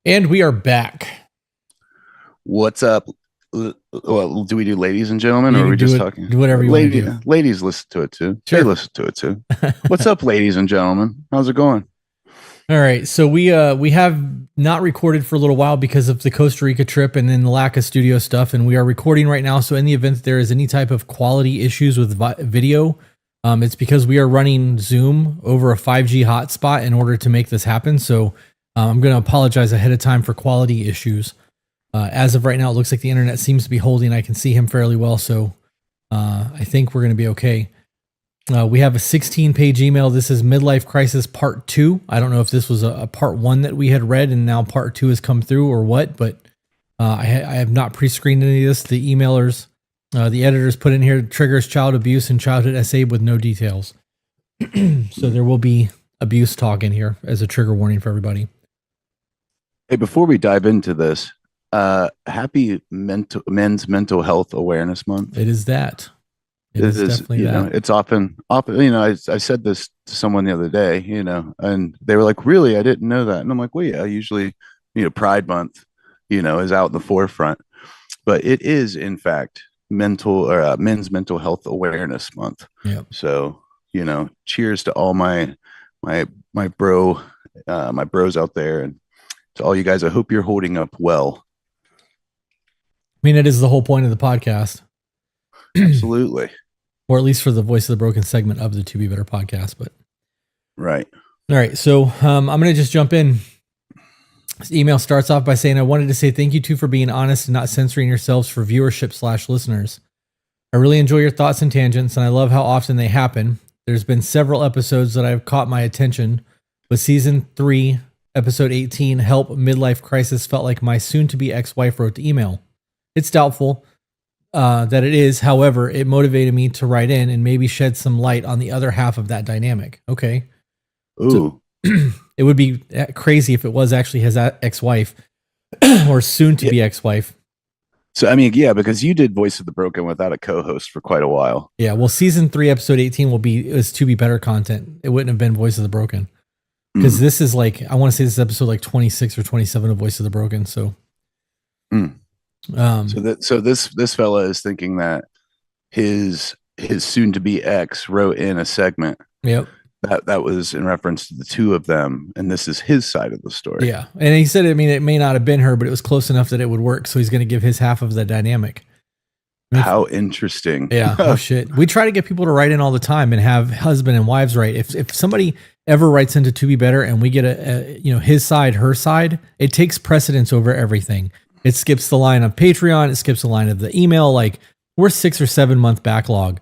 And we are back. What's up? Well, do we do ladies and gentlemen, You or are we can do just it, talking? do whatever you want to do. Ladies listen to it too. They Sure. listen to it too. What's up, ladies and gentlemen? How's it going? All right. So we have not recorded for a little while because of the Costa Rica trip and then the lack of studio stuff. And we are recording right now. So in the event that there is any type of quality issues with video, it's because we are running Zoom over a 5G hotspot in order to make this happen. So I'm going to apologize ahead of time for quality issues. As of right now, it looks like the internet seems to be holding. I can see him fairly well. So I think we're going to be okay. We have a 16-page email. This is Midlife Crisis Part 2. I don't know if this was a Part 1 that we had read and now Part 2 has come through or what, but I have not pre-screened any of this. The emailers, the editors put in here, triggers child abuse and childhood SA with no details. So there will be abuse talk in here as a trigger warning for everybody. Hey, before we dive into this, happy men's mental health awareness month. It is that. It It is is, definitely that. it's often, I said this to someone the other day, and they were like, really? I didn't know that. And I'm like, well, yeah, usually, Pride Month, is out in the forefront, but it is, in fact, men's mental health awareness month. Yeah. So, cheers to all my, my bro, my bros out there. And to all you guys, I hope you're holding up well. I mean, it is the whole point of the podcast. Absolutely. Or at least for the Voice of the Broken segment of the To Be Better podcast. But Right. all right, so I'm going to just jump in. This email starts off by saying, I wanted to say thank you two for being honest and not censoring yourselves for viewership/listeners. I really enjoy your thoughts and tangents, and I love how often they happen. There's been several episodes that have caught my attention, but season 3, episode 18, Help Midlife Crisis, felt like my soon-to-be ex-wife wrote the email. It's doubtful that it is. However, it motivated me to write in and maybe shed some light on the other half of that dynamic. Okay. Ooh. So, it would be crazy if it was actually his ex-wife or soon to be ex-wife. So, I mean, yeah, because you did Voice of the Broken without a co-host for quite a while. Yeah. Well, season 3, episode 18 is To Be Better content. It wouldn't have been Voice of the Broken because this is like, I want to say this is episode like 26 or 27 of Voice of the Broken. So, so this fella is thinking that his soon to be ex wrote in a segment. Yep. That was in reference to the two of them, and this is his side of the story. Yeah. And he said, I mean, it may not have been her, but it was close enough that it would work. So he's going to give his half of the dynamic. I mean, how interesting. Yeah. Oh, shit. We try to get people to write in all the time and have husband and wives write. If somebody ever writes into To Be Better and we get his side, her side, it takes precedence over everything. It skips the line of Patreon. It skips the line of the email. Like, we're 6 or 7 month backlog.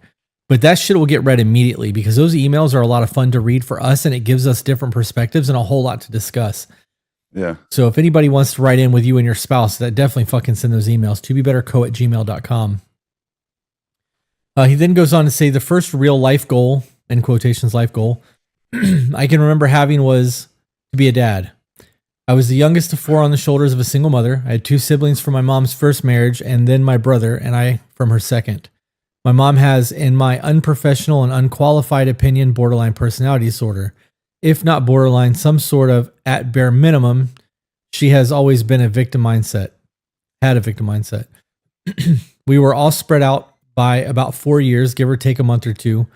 But that shit will get read immediately because those emails are a lot of fun to read for us and it gives us different perspectives and a whole lot to discuss. Yeah. So if anybody wants to write in with you and your spouse, that definitely fucking send those emails. tobebetterco@gmail.com. He then goes on to say the first real life goal, in quotations, life goal, I can remember having was to be a dad. I was the youngest of 4 on the shoulders of a single mother. I had 2 siblings from my mom's first marriage and then my brother and I from her second. My mom has, in my unprofessional and unqualified opinion, borderline personality disorder. If not borderline, some sort of, at bare minimum, she has always been had a victim mindset. We were all spread out by about 4 years, give or take a month or two.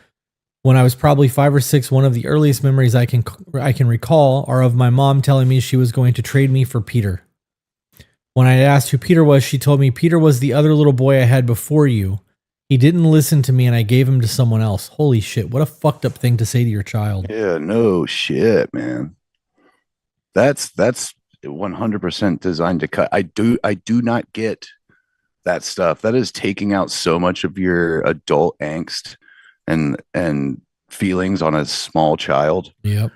When I was probably 5 or 6, one of the earliest memories I can recall are of my mom telling me she was going to trade me for Peter. When I asked who Peter was, she told me Peter was the other little boy I had before you. He didn't listen to me and I gave him to someone else. Holy shit. What a fucked up thing to say to your child. Yeah, no shit, man. That's 100% designed to cut. I do not get that stuff. That is taking out so much of your adult angst and feelings on a small child. Yep.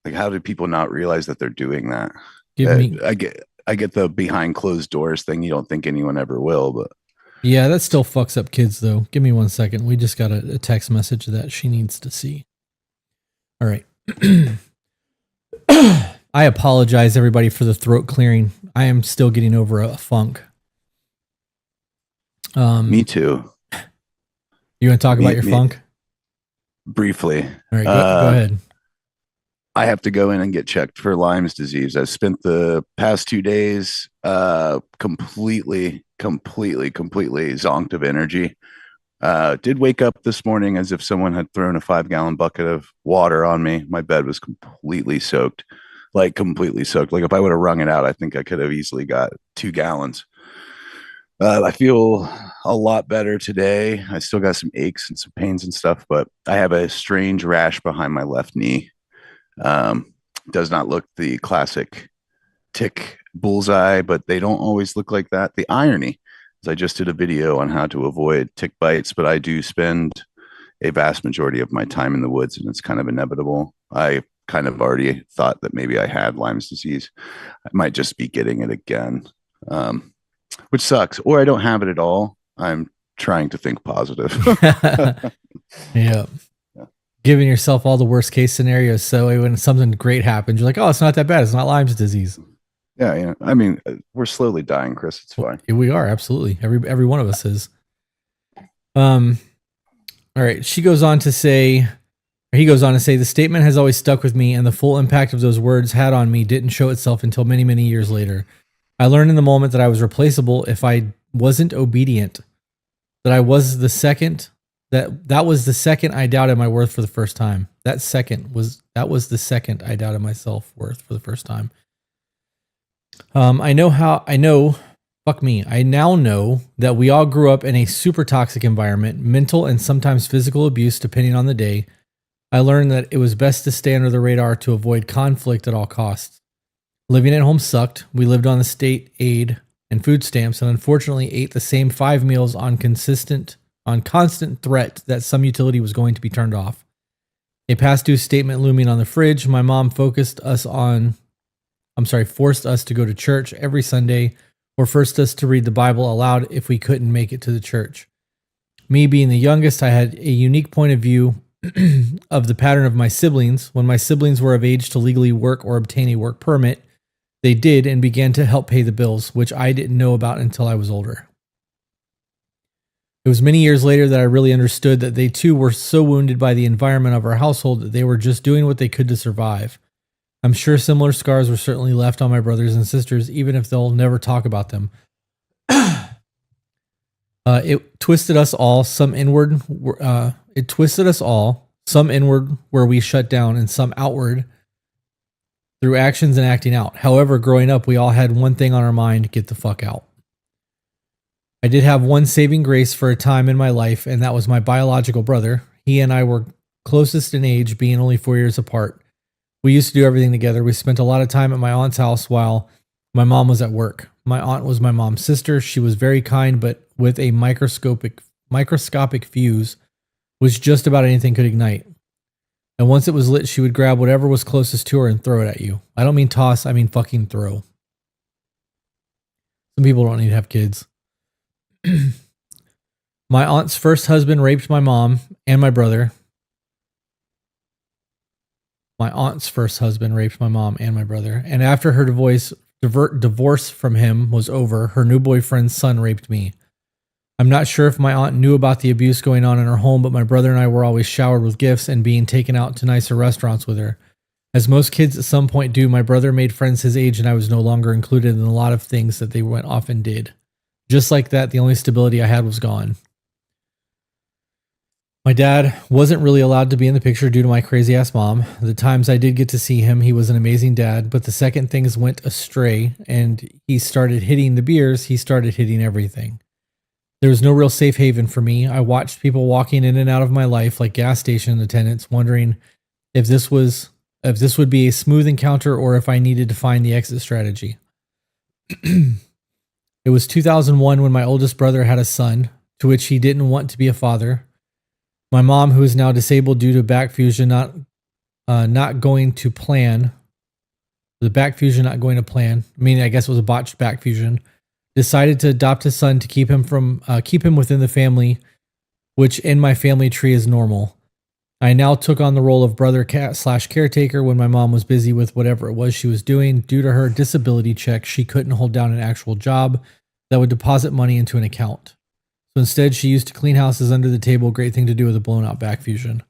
Like, how do people not realize that they're doing that? I get the behind closed doors thing. You don't think anyone ever will, but yeah, that still fucks up kids, though. Give me 1 second. We just got a text message that she needs to see. All right. I apologize, everybody, for the throat clearing. I am still getting over a funk. Me too. You want to talk about your funk? Briefly. All right, go ahead. I have to go in and get checked for Lyme's disease. I spent the past 2 days completely zonked of energy. Did wake up this morning as if someone had thrown a 5 gallon bucket of water on me. My bed was completely soaked, like completely soaked. Like if I would have wrung it out, I think I could have easily got 2 gallons. I feel a lot better today. I still got some aches and some pains and stuff, but I have a strange rash behind my left knee. Um, does not look the classic tick bullseye, but they don't always look like that. The irony is I just did a video on how to avoid tick bites, but I do spend a vast majority of my time in the woods and it's kind of inevitable. I kind of already thought that maybe I had Lyme's disease. I might just be getting it again, which sucks. Or I don't have it at all. I'm trying to think positive. Yeah. Giving yourself all the worst case scenarios. So when something great happens, you're like, oh, it's not that bad. It's not Lyme's disease. Yeah. I mean, we're slowly dying, Chris. It's fine. We are, absolutely. Every one of us is. All right. He goes on to say, the statement has always stuck with me, and the full impact of those words had on me didn't show itself until many, many years later. I learned in the moment that I was replaceable if I wasn't obedient. That I was the second. That was the second I doubted my worth for the first time. That was the second I doubted my self-worth for the first time. I now know that we all grew up in a super toxic environment, mental and sometimes physical abuse depending on the day. I learned that it was best to stay under the radar to avoid conflict at all costs. Living at home sucked. We lived on the state aid and food stamps and unfortunately ate the same 5 meals on constant threat that some utility was going to be turned off. A past due statement looming on the fridge. My mom forced us to go to church every Sunday or forced us to read the Bible aloud if we couldn't make it to the church. Me being the youngest, I had a unique point of view of the pattern of my siblings. When my siblings were of age to legally work or obtain a work permit, they did and began to help pay the bills, which I didn't know about until I was older. It was many years later that I really understood that they too were so wounded by the environment of our household that they were just doing what they could to survive. I'm sure similar scars were certainly left on my brothers and sisters, even if they'll never talk about them. It twisted us all, some inward where we shut down and some outward through actions and acting out. However, growing up, we all had one thing on our mind: get the fuck out. I did have one saving grace for a time in my life, and that was my biological brother. He and I were closest in age, being only 4 years apart. We used to do everything together. We spent a lot of time at my aunt's house while my mom was at work. My aunt was my mom's sister. She was very kind, but with a microscopic fuse, which just about anything could ignite. And once it was lit, she would grab whatever was closest to her and throw it at you. I don't mean toss, I mean fucking throw. Some people don't need to have kids. My aunt's first husband raped my mom and my brother. And after her divorce from him was over, her new boyfriend's son raped me. I'm not sure if my aunt knew about the abuse going on in her home, but my brother and I were always showered with gifts and being taken out to nicer restaurants with her. As most kids at some point do, my brother made friends his age and I was no longer included in a lot of things that they went off and did. Just like that, the only stability I had was gone. My dad wasn't really allowed to be in the picture due to my crazy ass mom. The times I did get to see him, he was an amazing dad, but the second things went astray and he started hitting the beers, he started hitting everything. There was no real safe haven for me. I watched people walking in and out of my life like gas station attendants, wondering if this would be a smooth encounter or if I needed to find the exit strategy. It was 2001 when my oldest brother had a son, to which he didn't want to be a father. My mom, who is now disabled due to back fusion, not going to plan. The back fusion not going to plan. I mean, I guess it was a botched back fusion. Decided to adopt his son to keep him within the family, which in my family tree is normal. I now took on the role of brother / caretaker when my mom was busy with whatever it was she was doing. Due to her disability check, she couldn't hold down an actual job that would deposit money into an account. So instead, she used to clean houses under the table. Great thing to do with a blown out back fusion.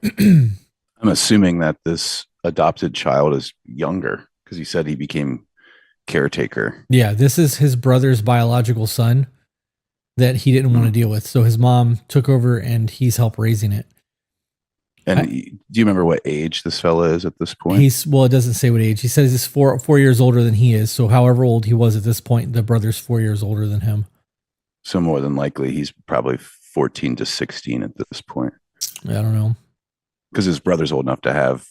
I'm assuming that this adopted child is younger because he said he became caretaker. Yeah, this is his brother's biological son that he didn't want to Mm. deal with. So his mom took over and he's helped raising it. And I, do you remember what age this fella is at this point? he's well, it doesn't say what age. He says he's four years older than he is. So however old he was at this point, the brother's 4 years older than him. So more than likely, he's probably 14 to 16 at this point I don't know. because his brother's old enough to have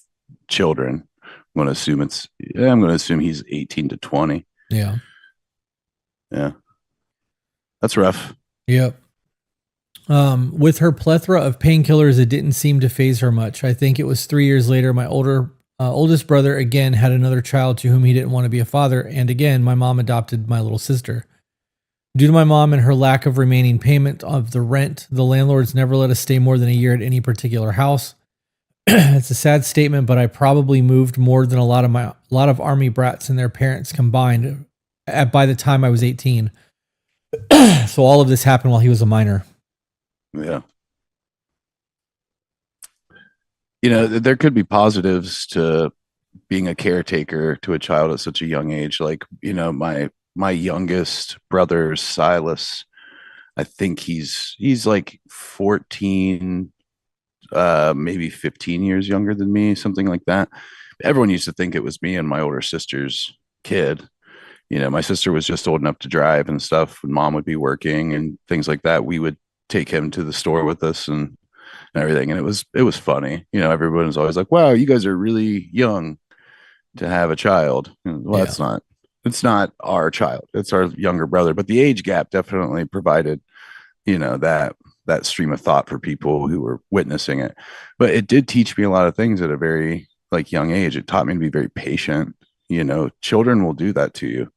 children. I'm going to assume he's 18 to 20. Yeah. Yeah. That's rough. Yep. With her plethora of painkillers, it didn't seem to phase her much. I think it was 3 years later, my oldest brother again had another child to whom he didn't want to be a father, and again, my mom adopted my little sister. Due to my mom and her lack of remaining payment of the rent, the landlords never let us stay more than a year at any particular house. It's a sad statement, but I probably moved more than a lot of army brats and their parents combined by the time I was 18. So all of this happened while he was a minor. Yeah. There could be positives to being a caretaker to a child at such a young age. Like, my youngest brother, Silas, I think he's like 14, maybe 15 years younger than me, something like that. Everyone used to think it was me and my older sister's kid. My sister was just old enough to drive and stuff, and mom would be working and things like that. We would take him to the store with us and everything. And it was funny. Everyone was always like, wow, you guys are really young to have a child. Well, Yeah. it's not our child. It's our younger brother. But the age gap definitely provided, that stream of thought for people who were witnessing it. But it did teach me a lot of things at a very young age. It taught me to be very patient. Children will do that to you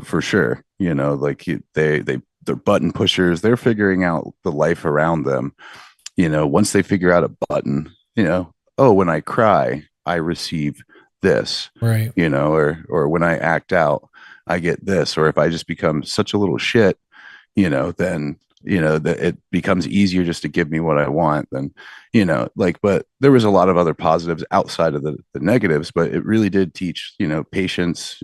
for sure. They're button pushers. They're figuring out the life around them. Once they figure out a button, oh, when I cry, I receive this, Right. or when I act out, I get this. Or if I just become such a little shit, then that it becomes easier just to give me what I want. Then, but there was a lot of other positives outside of the negatives, but it really did teach, patience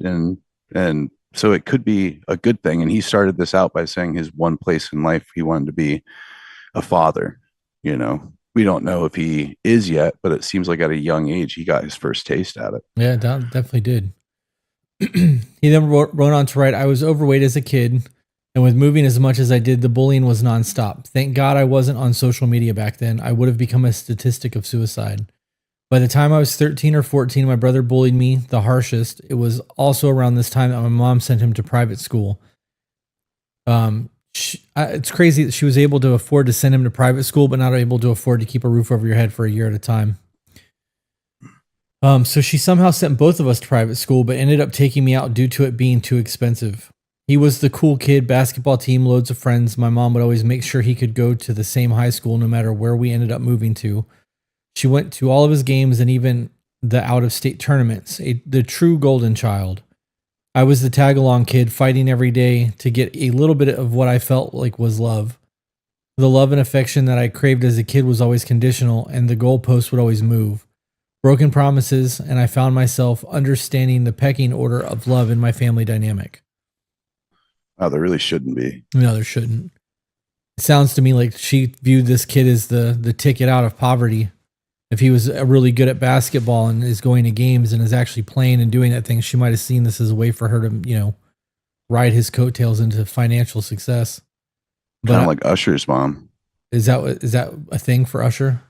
and so it could be a good thing. And he started this out by saying his one place in life he wanted to be a father. We don't know if he is yet, but it seems like at a young age he got his first taste at it. Yeah, definitely did. He then wrote on to write, I was overweight as a kid, and with moving as much as I did, the bullying was nonstop. Thank God I wasn't on social media back then. I would have become a statistic of suicide. By the time I was 13 or 14, my brother bullied me the harshest. It was also around this time that my mom sent him to private school. It's crazy that she was able to afford to send him to private school, but not able to afford to keep a roof over your head for a year at a time. So she somehow sent both of us to private school, but ended up taking me out due to it being too expensive. He was the cool kid, basketball team, loads of friends. My mom would always make sure he could go to the same high school no matter where we ended up moving to. She went to all of his games and even the out-of-state tournaments. The true golden child. I was the tag-along kid fighting every day to get a little bit of what I felt like was love. The love and affection that I craved as a kid was always conditional, and the goalpost would always move. Broken promises, and I found myself understanding the pecking order of love in my family dynamic. Wow, there really shouldn't be. No, there shouldn't. It sounds to me like she viewed this kid as the ticket out of poverty. If he was really good at basketball and is going to games and is actually playing and doing that thing, she might have seen this as a way for her to, ride his coattails into financial success. But Kind of like Usher's mom. is that a thing for Usher?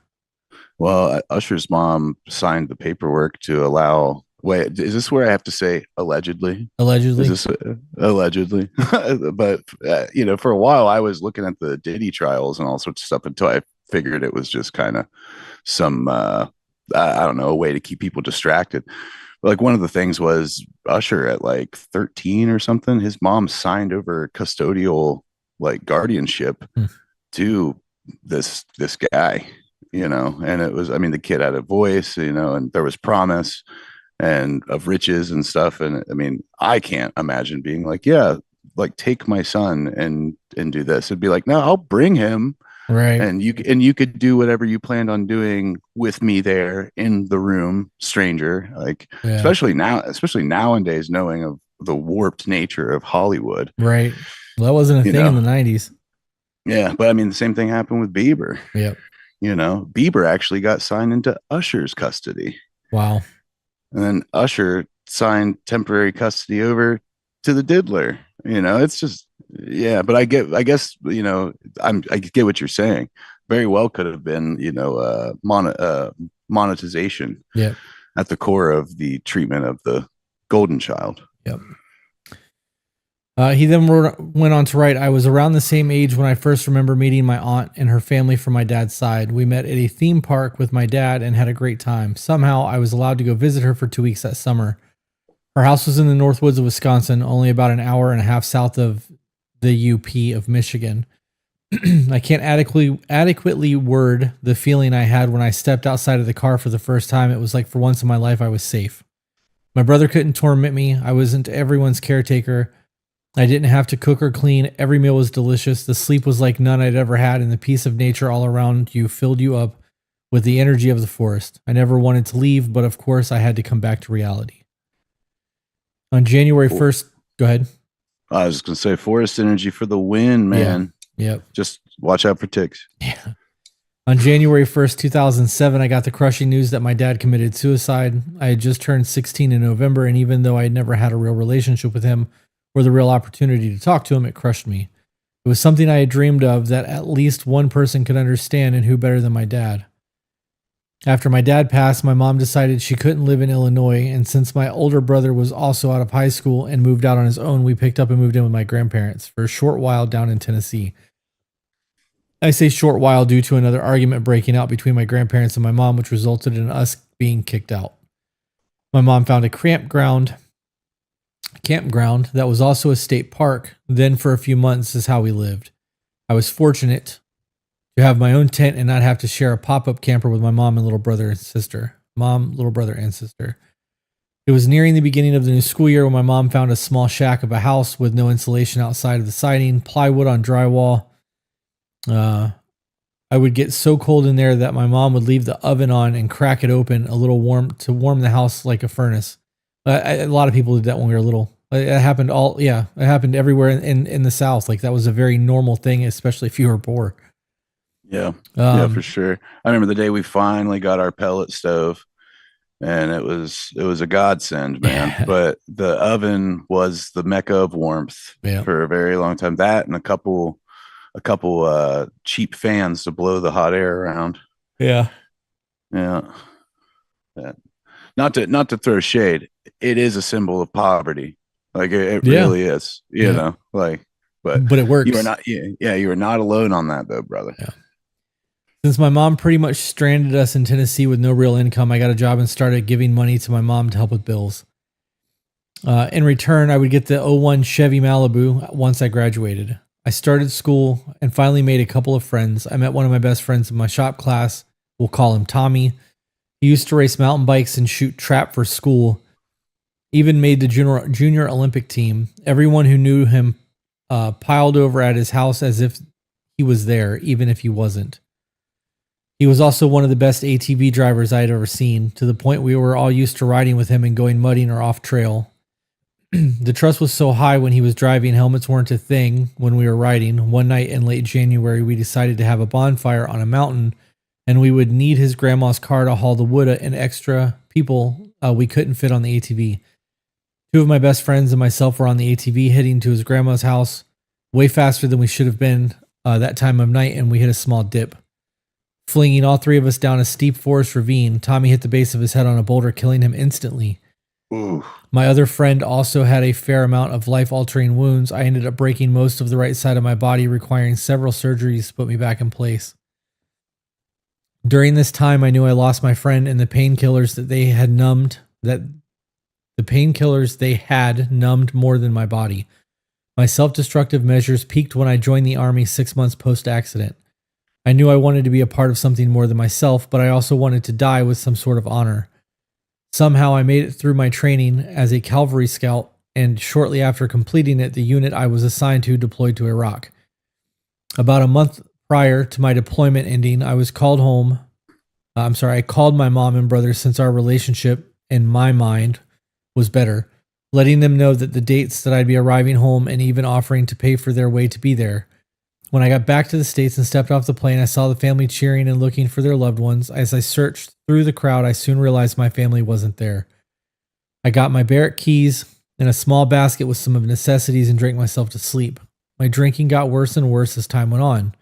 Well, Usher's mom signed the paperwork to allow. Wait, is this where I have to say allegedly? Allegedly. Is this allegedly? But for a while I was looking at the Diddy trials and all sorts of stuff until I figured it was just kind of some I don't know, a way to keep people distracted. Like one of the things was Usher at like 13 or something, his mom signed over custodial guardianship to this guy, and it was, I mean, the kid had a voice, and there was promise and of riches and stuff. And I mean, I can't imagine being like, yeah, take my son and do this. It'd be like, no, I'll bring him, Right. And you could do whatever you planned on doing with me there in the room, stranger. Like Yeah. especially nowadays, knowing of the warped nature of Hollywood. Right. Well, that wasn't a You thing in know, the 90s. yeah. But I mean, the same thing happened with Bieber. Yep. Bieber actually got signed into Usher's custody, Wow. and then Usher signed temporary custody over to the Diddler. It's just, yeah. But I guess, I get what you're saying. Very well could have been, monetization Yep. at the core of the treatment of the golden child. Yep. He then went on to write, I was around the same age when I first remember meeting my aunt and her family from my dad's side. We met at a theme park with my dad and had a great time. Somehow I was allowed to go visit her for 2 weeks that summer. Her house was in the north woods of Wisconsin, only about an hour and a half south of the UP of Michigan. I can't adequately word the feeling I had when I stepped outside of the car for the first time. It was like for once in my life I was safe. My brother couldn't torment me. I wasn't everyone's caretaker. I didn't have to cook or clean. Every meal was delicious. The sleep was like none I'd ever had, and the peace of nature all around you filled you up with the energy of the forest. I never wanted to leave, but of course I had to come back to reality. On January 1st, go ahead. I was going to say forest energy for the win, man. Yeah. Yep. Just watch out for ticks. Yeah. On January 1st, 2007, I got the crushing news that my dad committed suicide. I had just turned 16 in November, and even though I had never had a real relationship with him or the real opportunity to talk to him, it crushed me. It was something I had dreamed of that at least one person could understand, and who better than my dad. After my dad passed, my mom decided she couldn't live in Illinois, and since my older brother was also out of high school and moved out on his own, we picked up and moved in with my grandparents for a short while down in Tennessee. I say short while due to another argument breaking out between my grandparents and my mom, which resulted in us being kicked out. My mom found a campground that was also a state park. Then for a few months is how we lived. I was fortunate to have my own tent and not have to share a pop-up camper with my mom and little brother and sister. It was nearing the beginning of the new school year when my mom found a small shack of a house with no insulation outside of the siding, plywood on drywall. I would get so cold in there that my mom would leave the oven on and crack it open a little warm to warm the house like a furnace. A lot of people did that when we were little. It happened it happened everywhere in the South. Like that was a very normal thing, especially if you were poor. Yeah. Yeah, for sure. I remember the day we finally got our pellet stove, and it was a godsend, man. But the oven was the mecca of warmth for a very long time. That and a couple cheap fans to blow the hot air around. Yeah. Yeah. Not to throw shade. It is a symbol of poverty. Like it really is, you know, like, but it works. You are not, you are not alone on that though, brother. Yeah. Since my mom pretty much stranded us in Tennessee with no real income, I got a job and started giving money to my mom to help with bills. In return, I would get the '01 Chevy Malibu once I graduated. I started school and finally made a couple of friends. I met one of my best friends in my shop class. We'll call him Tommy. He used to race mountain bikes and shoot trap for school. Even made the junior Olympic team. Everyone who knew him piled over at his house as if he was there, even if he wasn't. He was also one of the best ATV drivers I had ever seen, to the point we were all used to riding with him and going mudding or off trail. The trust was so high when he was driving, helmets weren't a thing when we were riding. One night in late January, we decided to have a bonfire on a mountain, and we would need his grandma's car to haul the wood and extra people we couldn't fit on the ATV. Two of my best friends and myself were on the ATV heading to his grandma's house way faster than we should have been that time of night, and we hit a small dip. Flinging all three of us down a steep forest ravine, Tommy hit the base of his head on a boulder, killing him instantly. Ooh. My other friend also had a fair amount of life-altering wounds. I ended up breaking most of the right side of my body, requiring several surgeries to put me back in place. During this time, I knew I lost my friend, and the painkillers they had numbed more than my body. My self-destructive measures peaked when I joined the Army 6 months post-accident. I knew I wanted to be a part of something more than myself, but I also wanted to die with some sort of honor. Somehow I made it through my training as a cavalry scout, and shortly after completing it, the unit I was assigned to deployed to Iraq. About a month prior to my deployment ending, I was called home. I'm sorry, I called my mom and brother since our relationship, in my mind, was better, letting them know that the dates that I'd be arriving home and even offering to pay for their way to be there. When I got back to the States and stepped off the plane, I saw the family cheering and looking for their loved ones. As I searched through the crowd, I soon realized my family wasn't there. I got my Barrett keys and a small basket with some of necessities and drank myself to sleep. My drinking got worse and worse as time went on.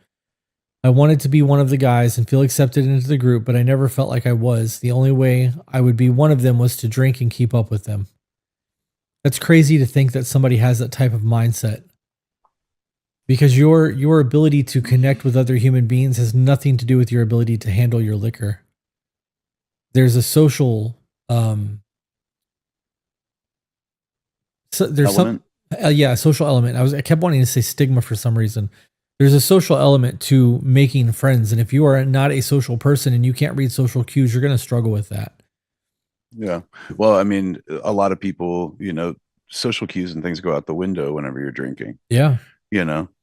I wanted to be one of the guys and feel accepted into the group, but I never felt like I was. The only way I would be one of them was to drink and keep up with them. That's crazy to think that somebody has that type of mindset. Because your ability to connect with other human beings has nothing to do with your ability to handle your liquor. There's a social there's Element? a social element. I kept wanting to say stigma for some reason. There's a social element to making friends, and if you are not a social person and you can't read social cues, you're going to struggle with that. Yeah. Well, I mean, a lot of people, social cues and things go out the window whenever you're drinking. Yeah.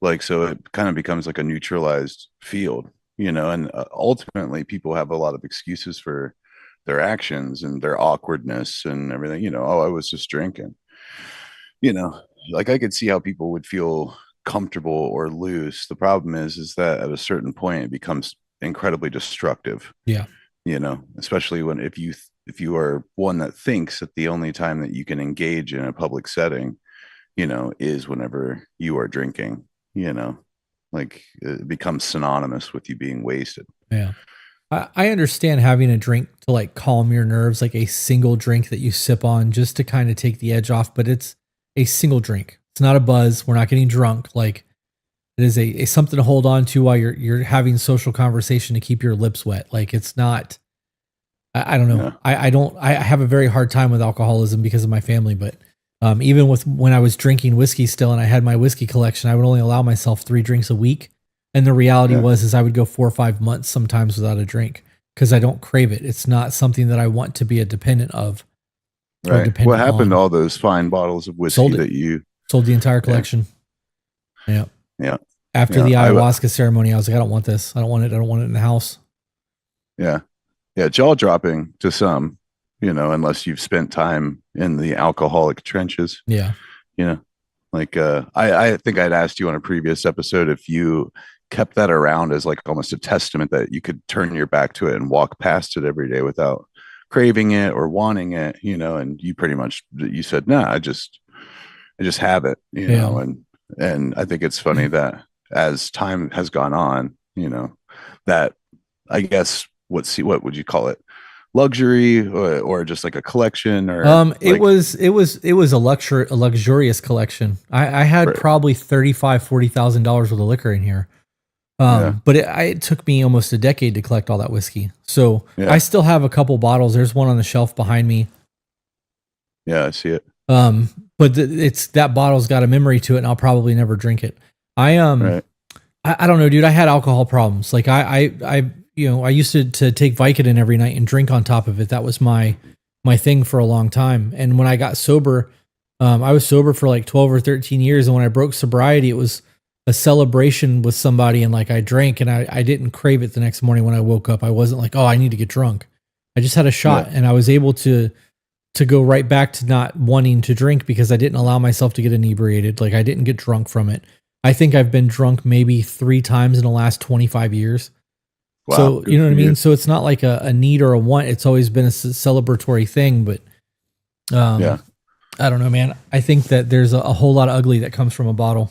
Like, so it kind of becomes like a neutralized field, and ultimately people have a lot of excuses for their actions and their awkwardness and everything. Oh, I was just drinking. Like, I could see how people would feel comfortable or loose. The problem is that at a certain point it becomes incredibly destructive. Yeah. Especially when if you are one that thinks that the only time that you can engage in a public setting, is whenever you are drinking. Like, it becomes synonymous with you being wasted. Yeah. I understand having a drink to like calm your nerves, like a single drink that you sip on just to kind of take the edge off, but it's a single drink. It's not a buzz. We're not getting drunk. Like, it is a something to hold on to while you're having social conversation to keep your lips wet. Like, it's not, I don't know. Yeah. I have a very hard time with alcoholism because of my family, but even with when I was drinking whiskey still and I had my whiskey collection, I would only allow myself 3 drinks a week. And the reality is I would go 4 or 5 months sometimes without a drink because I don't crave it. It's not something that I want to be a dependent of. Right. What happened to all those fine bottles of whiskey that you sold the entire collection? Yeah. Yeah. After the ayahuasca ceremony, I was like, I don't want this. I don't want it. I don't want it in the house. Yeah. Yeah. Jaw dropping to some, unless you've spent time in the alcoholic trenches. Yeah. Like, I think I'd asked you on a previous episode if you kept that around as like almost a testament that you could turn your back to it and walk past it every day without craving it or wanting it, and you pretty much, you said, no, I just have it, and I think it's funny that as time has gone on, that, I guess, what would you call it? Luxury or just like a collection or it was a luxurious collection. I had probably $35,000-$40,000 worth of liquor in here. But it took me almost a decade to collect all that whiskey. So I still have a couple bottles. There's one on the shelf behind me. Yeah, I see it. But it's that bottle's got a memory to it, and I'll probably never drink it. I don't know, dude. I had alcohol problems. Like I used to take Vicodin every night and drink on top of it. That was my thing for a long time. And when I got sober, I was sober for like 12 or 13 years. And when I broke sobriety, it was a celebration with somebody, and like I drank, and I didn't crave it the next morning when I woke up. I wasn't like, oh, I need to get drunk. I just had a shot, and I was able to go right back to not wanting to drink because I didn't allow myself to get inebriated. Like, I didn't get drunk from it. I think I've been drunk maybe 3 times in the last 25 years. Wow, so, you know what I mean? So it's not like a need or a want. It's always been a celebratory thing, but I don't know, man. I think that there's a whole lot of ugly that comes from a bottle.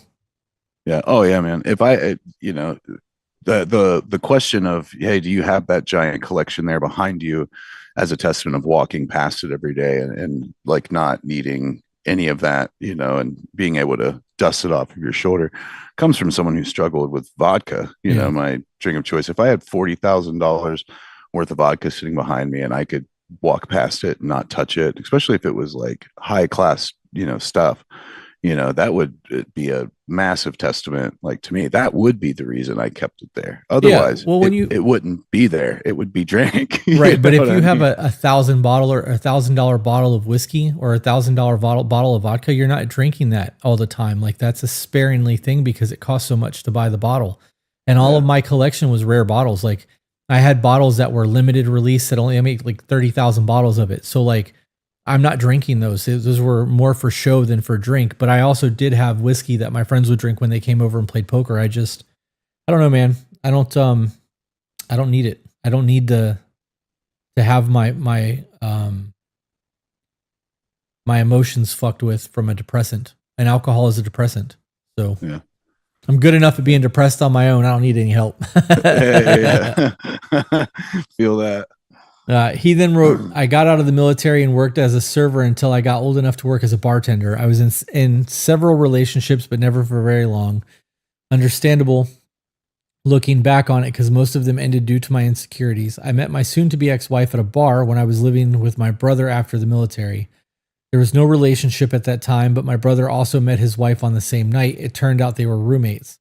Yeah. Oh yeah, man. If I, the question of, hey, do you have that giant collection there behind you as a testament of walking past it every day and like not needing any of that, and being able to dust it off of your shoulder, comes from someone who struggled with vodka, my drink of choice. If I had $40,000 worth of vodka sitting behind me and I could walk past it and not touch it, especially if it was like high class, stuff, that would be a massive testament. Like, to me, that would be the reason I kept it there. Otherwise, it wouldn't be there. It would be drank. Right. But if you have a $1,000 bottle or $1,000 bottle of whiskey or $1,000 bottle of vodka, you're not drinking that all the time. Like, that's a sparingly thing because it costs so much to buy the bottle. And all Yeah. of my collection was rare bottles. Like I had bottles that were limited release that only I made like 30,000 bottles of it. So like I'm not drinking those. Those were more for show than for drink. But I also did have whiskey that my friends would drink when they came over and played poker. I don't know, man. I don't need it. I don't need to have my emotions fucked with from a depressant. And alcohol is a depressant. So Yeah. I'm good enough at being depressed on my own. I don't need any help. Yeah. Feel that. He then wrote, I got out of the military and worked as a server until I got old enough to work as a bartender. I was in several relationships, but never for very long. Understandable looking back on it because most of them ended due to my insecurities. I met my soon to be ex wife at a bar when I was living with my brother after the military. There was no relationship at that time, but my brother also met his wife on the same night. It turned out they were roommates.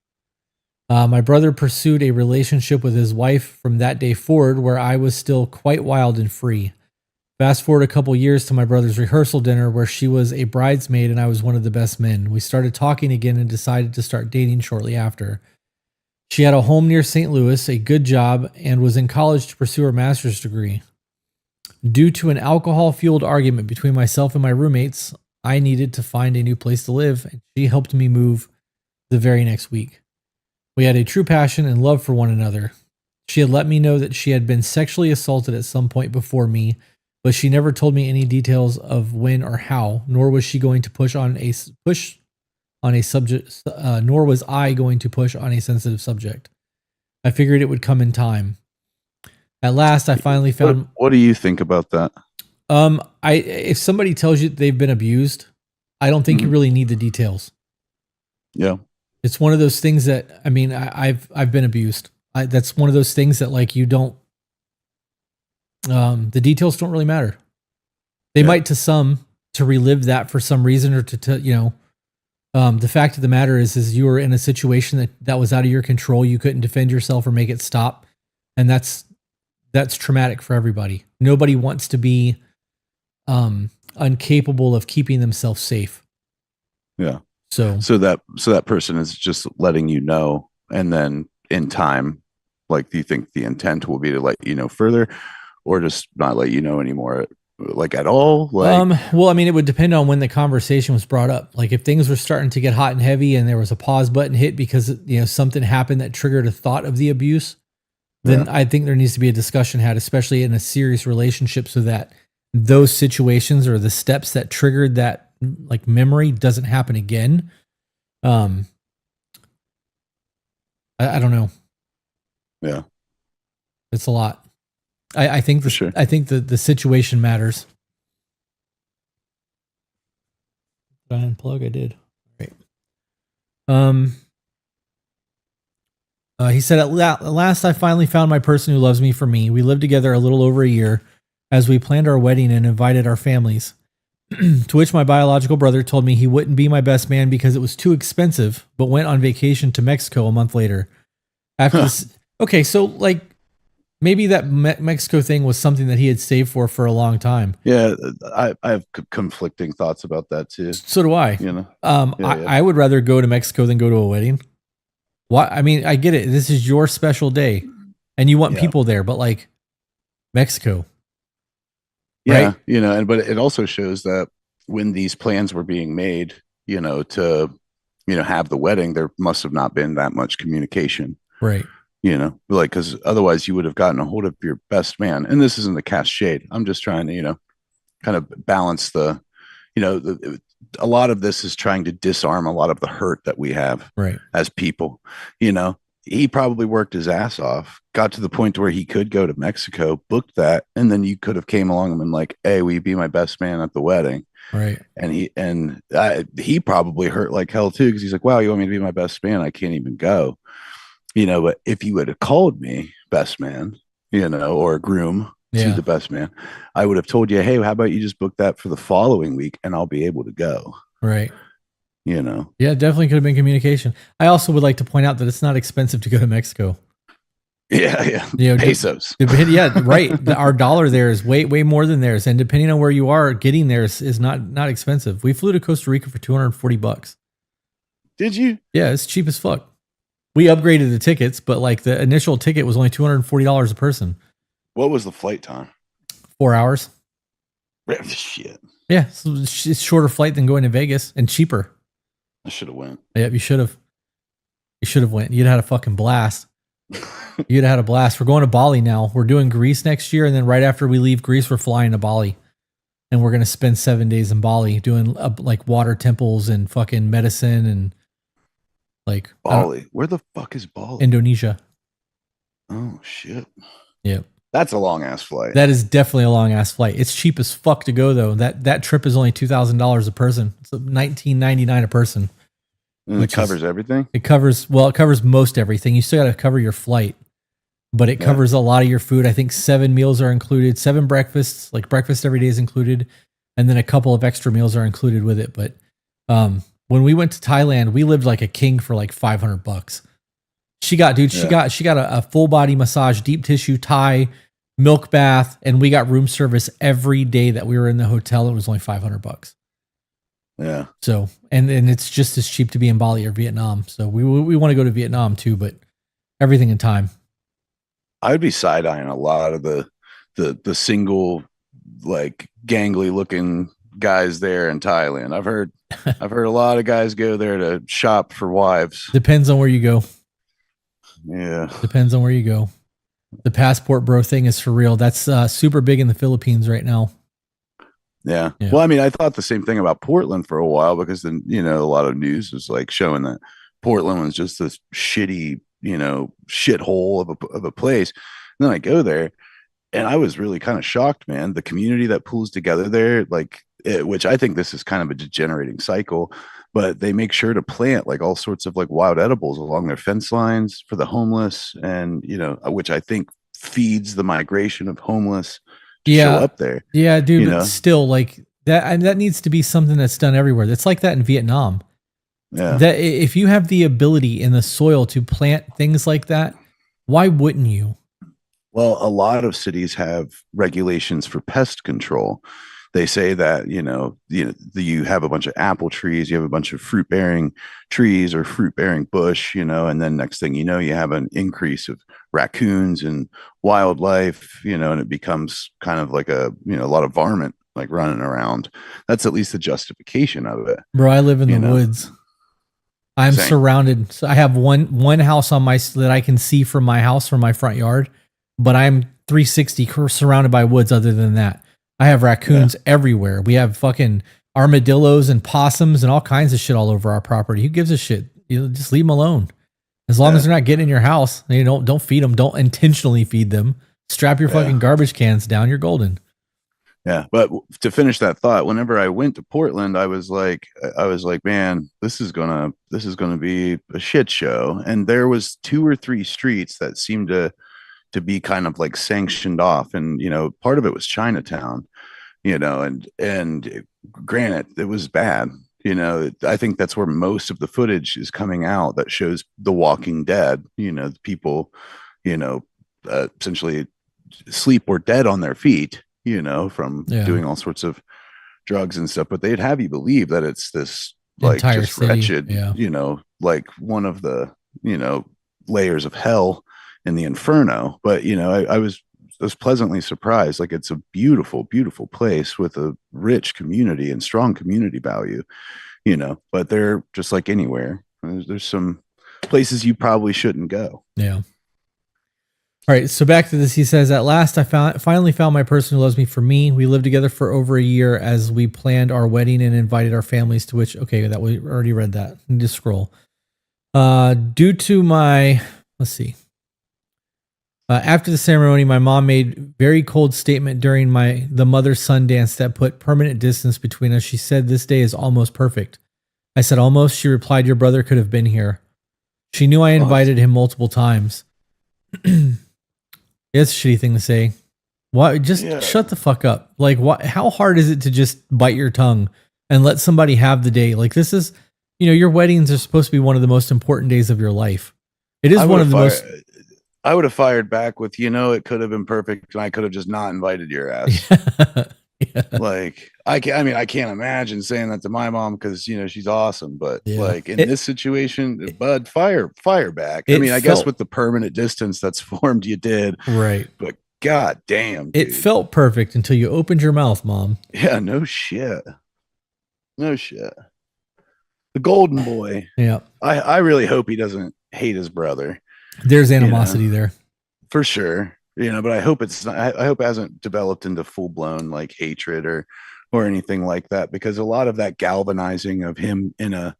My brother pursued a relationship with his wife from that day forward, where I was still quite wild and free. Fast forward a couple years to my brother's rehearsal dinner, where she was a bridesmaid and I was one of the best men. We started talking again and decided to start dating shortly after. She had a home near St. Louis, a good job, and was in college to pursue her master's degree. Due to an alcohol-fueled argument between myself and my roommates, I needed to find a new place to live, and she helped me move the very next week. We had a true passion and love for one another. She had let me know that she had been sexually assaulted at some point before me, but she never told me any details of when or how, nor was she going to push on a subject, nor was I going to push on a sensitive subject. I figured it would come in time. At last, I finally found. What do you think about that? If somebody tells you they've been abused, I don't think you really need the details. Yeah. It's one of those things that, I mean, I've been abused. That's one of those things that like you don't, the details don't really matter. They might to some to relive that for some reason or to the fact of the matter is you were in a situation that was out of your control. You couldn't defend yourself or make it stop. And that's traumatic for everybody. Nobody wants to be, incapable of keeping themselves safe. Yeah. So that person is just letting you know, and then in time, like, do you think the intent will be to let you know further, or just not let you know anymore, like at all? Like, well, I mean, it would depend on when the conversation was brought up. Like if things were starting to get hot and heavy, and there was a pause button hit because something happened that triggered a thought of the abuse, then I think there needs to be a discussion had, especially in a serious relationship, so that those situations or the steps that triggered that like memory doesn't happen again. I don't know. Yeah, it's a lot. I think for sure. I think the situation matters. Did I unplug? I did. Right. He said, at last I finally found my person who loves me for me. We lived together a little over a year as we planned our wedding and invited our families. To which my biological brother told me he wouldn't be my best man because it was too expensive, but went on vacation to Mexico a month later. After this, okay, so like maybe that Mexico thing was something that he had saved for a long time. Yeah, I have conflicting thoughts about that too. So do I. I would rather go to Mexico than go to a wedding. Why? I mean, I get it. This is your special day, and you want people there, but like Mexico. Yeah, right? but it also shows that when these plans were being made, to have the wedding, there must have not been that much communication. Right. Like, because otherwise you would have gotten a hold of your best man. And this isn't the cast shade. I'm just trying to, kind of balance a lot of this is trying to disarm a lot of the hurt that we have as people. He probably worked his ass off, got to the point where he could go to Mexico, booked that, and then you could have came along and been like, "Hey, will you be my best man at the wedding?" Right. And he probably hurt like hell too, because he's like, "Wow, you want me to be my best man? I can't even go." But if you would have called me best man, or groom to the best man, I would have told you, "Hey, how about you just book that for the following week, and I'll be able to go." Right. Yeah, definitely could have been communication. I also would like to point out that it's not expensive to go to Mexico. Yeah. Pesos. Yeah, right. Our dollar there is way more than theirs, and depending on where you are, getting there is not expensive. We flew to Costa Rica for $240. Did you? Yeah, it's cheap as fuck. We upgraded the tickets, but like the initial ticket was only $240 a person. What was the flight time? 4 hours. Shit. Yeah, so it's shorter flight than going to Vegas and cheaper. I should have went. Yeah, you should have. You should have went. You'd had a fucking blast. You'd have had a blast. We're going to Bali now. We're doing Greece next year, and then right after we leave Greece, we're flying to Bali, and we're gonna spend 7 days in Bali doing like water temples and fucking medicine and like Bali. Where the fuck is Bali? Indonesia. Oh shit. Yeah. That's a long ass flight. That is definitely a long ass flight. It's cheap as fuck to go though. That trip is only $2,000 a person. It's $19.99 a person. And it covers everything? It covers most everything. You still got to cover your flight, but it covers a lot of your food. I think 7 meals are included, 7 breakfasts, like breakfast every day is included, and then a couple of extra meals are included with it. But when we went to Thailand, we lived like a king for like $500. She got a full body massage, deep tissue, Thai, milk bath, and we got room service every day that we were in the hotel. It was only $500. Yeah. So, and it's just as cheap to be in Bali or Vietnam. So we want to go to Vietnam too, but everything in time. I would be side eyeing a lot of the single, like gangly looking guys there in Thailand. I've heard a lot of guys go there to shop for wives. Depends on where you go. Yeah. Depends on where you go. The passport bro thing is for real. That's super big in the Philippines right now. Yeah. Well, I mean, I thought the same thing about Portland for a while because then, a lot of news was like showing that Portland was just this shitty, shithole of a place. And then I go there and I was really kind of shocked, man. The community that pulls together there, which I think this is kind of a degenerating cycle, but they make sure to plant like all sorts of like wild edibles along their fence lines for the homeless. And, which I think feeds the migration of homeless. Show up there. Yeah, dude, but still like that, and that needs to be something that's done everywhere. That's like that in Vietnam. Yeah. That if you have the ability in the soil to plant things like that, why wouldn't you? Well, a lot of cities have regulations for pest control. They say that, you have a bunch of apple trees, you have a bunch of fruit bearing trees or fruit bearing bush, and then next thing you know, you have an increase of raccoons and wildlife, and it becomes kind of like a lot of varmint like running around. That's at least the justification of it. Bro, I live in the woods. I'm surrounded. So I have one house on that I can see from my house, from my front yard, but I'm 360 surrounded by woods. Other than that, I have raccoons everywhere. We have fucking armadillos and possums and all kinds of shit all over our property. Who gives a shit? Just leave them alone. As long as they're not getting in your house, don't feed them. Don't intentionally feed them. Strap your fucking garbage cans down. You're golden. Yeah, but to finish that thought, whenever I went to Portland, I was like, man, this is gonna be a shit show. And there was 2 or 3 streets that seemed to be kind of like sanctioned off, and part of it was Chinatown, and granted, it was bad. I think that's where most of the footage is coming out that shows The Walking Dead. People, essentially sleep or dead on their feet, from doing all sorts of drugs and stuff. But they'd have you believe that it's this like entire just city. wretched, like one of the, layers of hell in the inferno. But, I was pleasantly surprised. Like it's a beautiful, beautiful place with a rich community and strong community value, but they're just like anywhere. There's some places you probably shouldn't go. Yeah. All right. So back to this, he says, at last I finally found my person who loves me for me. We lived together for over a year as we planned our wedding and invited our families to which, okay, that we already read that. Just scroll. Due to my, let's see. After the ceremony, my mom made very cold statement during the mother-son dance that put permanent distance between us. She said, this day is almost perfect. I said, almost. She replied, your brother could have been here. She knew I invited him multiple times. It's a shitty thing to say. Why? Just shut the fuck up. Like, what? How hard is it to just bite your tongue and let somebody have the day? Like, this is, your weddings are supposed to be one of the most important days of your life. It is one of the most. I would have fired back with, it could have been perfect and I could have just not invited your ass. Yeah. Like I mean, I can't imagine saying that to my mom because she's awesome, but Yeah. like in this situation, bud, fire back. I It mean, I guess felt with the permanent distance that's formed, you did, right. but god damn, It dude. felt perfect until you opened your mouth, Mom. Yeah, no shit. No shit. The golden boy. Yeah. I really hope he doesn't hate his brother, There's you know, animosity there. for sure. But I hope it's not, I hope it hasn't developed into full blown like hatred or anything like that, because a lot of that galvanizing of him on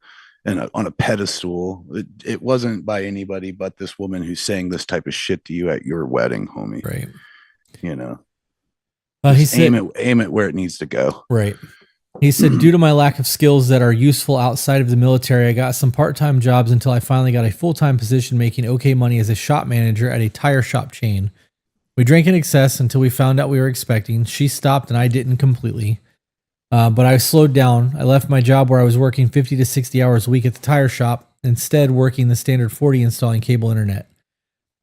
a pedestal, it wasn't by anybody but this woman who's saying this type of shit to you at your wedding, homie. Right. You know, He just said, aim it where it needs to go. right. He said, due to my lack of skills that are useful outside of the military, I got some part-time jobs until I finally got a full-time position making okay money as a shop manager at a tire shop chain. We drank in excess until we found out we were expecting. She stopped and I didn't completely. But I slowed down. I left my job where I was working 50 to 60 hours a week at the tire shop, instead working the standard 40 installing cable internet.